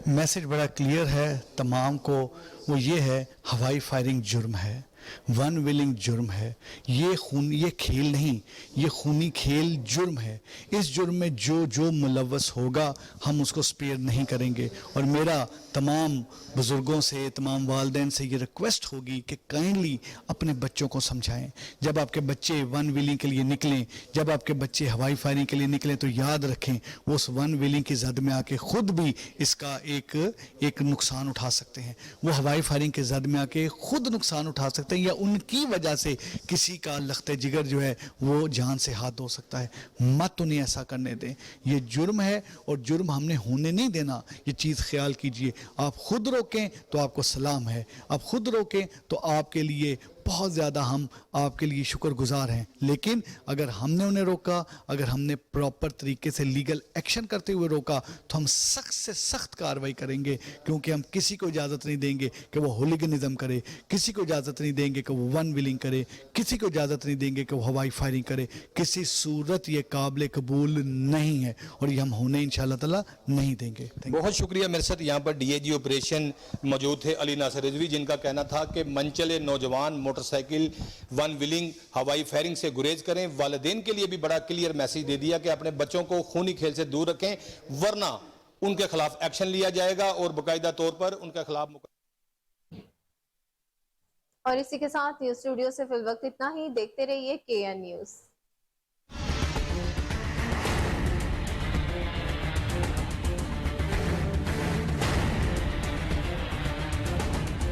मैसेज बड़ा क्लियर है तमाम को, वो ये है हवाई फायरिंग जुर्म है, वन व्हीलिंग जुर्म है, ये खेल नहीं, ये खूनी खेल जुर्म है। इस जुर्म में जो मुलव्वस होगा हम उसको स्पेयर नहीं करेंगे। और मेरा तमाम बुज़ुर्गों से, तमाम वालिदैन से ये रिक्वेस्ट होगी कि काइंडली अपने बच्चों को समझाएं। जब आपके बच्चे वन व्हीलिंग के लिए निकलें, जब आपके बच्चे हवाई फायरिंग के लिए निकलें तो याद रखें वो उस वन व्हीलिंग की जद में आके खुद भी इसका एक नुकसान उठा सकते हैं, वो हवाई फायरिंग के जद में आके खुद नुकसान उठा सकते हैं या उनकी वजह से किसी का लख्ते जिगर जो है वो जान से हाथ धो सकता है। मत उन्हें ऐसा करने दें, ये जुर्म है और जुर्म हमने होने नहीं देना। ये चीज़ ख्याल कीजिए, आप खुद रोकें तो आपको सलाम है, आप खुद रोकें तो आपके लिए बहुत ज़्यादा हम आपके लिए शुक्रगुजार हैं। लेकिन अगर हमने उन्हें रोका, अगर हमने प्रॉपर तरीके से लीगल एक्शन करते हुए रोका तो हम सख्त से सख्त कार्रवाई करेंगे, क्योंकि हम किसी को इजाज़त नहीं देंगे कि वो होलिगनिज़म करे, किसी को इजाज़त नहीं देंगे कि वो वन व्हीलिंग करे, किसी को इजाज़त नहीं देंगे कि वो हवाई फायरिंग करे। किसी सूरत ये काबिल कबूल नहीं है और ये हम होने इंशाअल्लाह ताला नहीं देंगे।
बहुत शुक्रिया। मेरे साथ यहाँ पर डीआईजी ऑपरेशन मौजूद थे अली नासिर रिजवी, जिनका कहना था कि मनचले नौजवान मोटरसाइकिल, वन व्हीलिंग, हवाई फायरिंग से गुरेज करें। वालिदैन के लिए भी बड़ा क्लियर मैसेज दे दिया कि अपने बच्चों को खूनी खेल से दूर रखें, वरना उनके खिलाफ एक्शन लिया जाएगा और बाकायदा तौर पर उनके खिलाफ।
और इसी के साथ न्यूज स्टूडियो से फिल वक्त इतना ही। देखते रहिए KN न्यूज।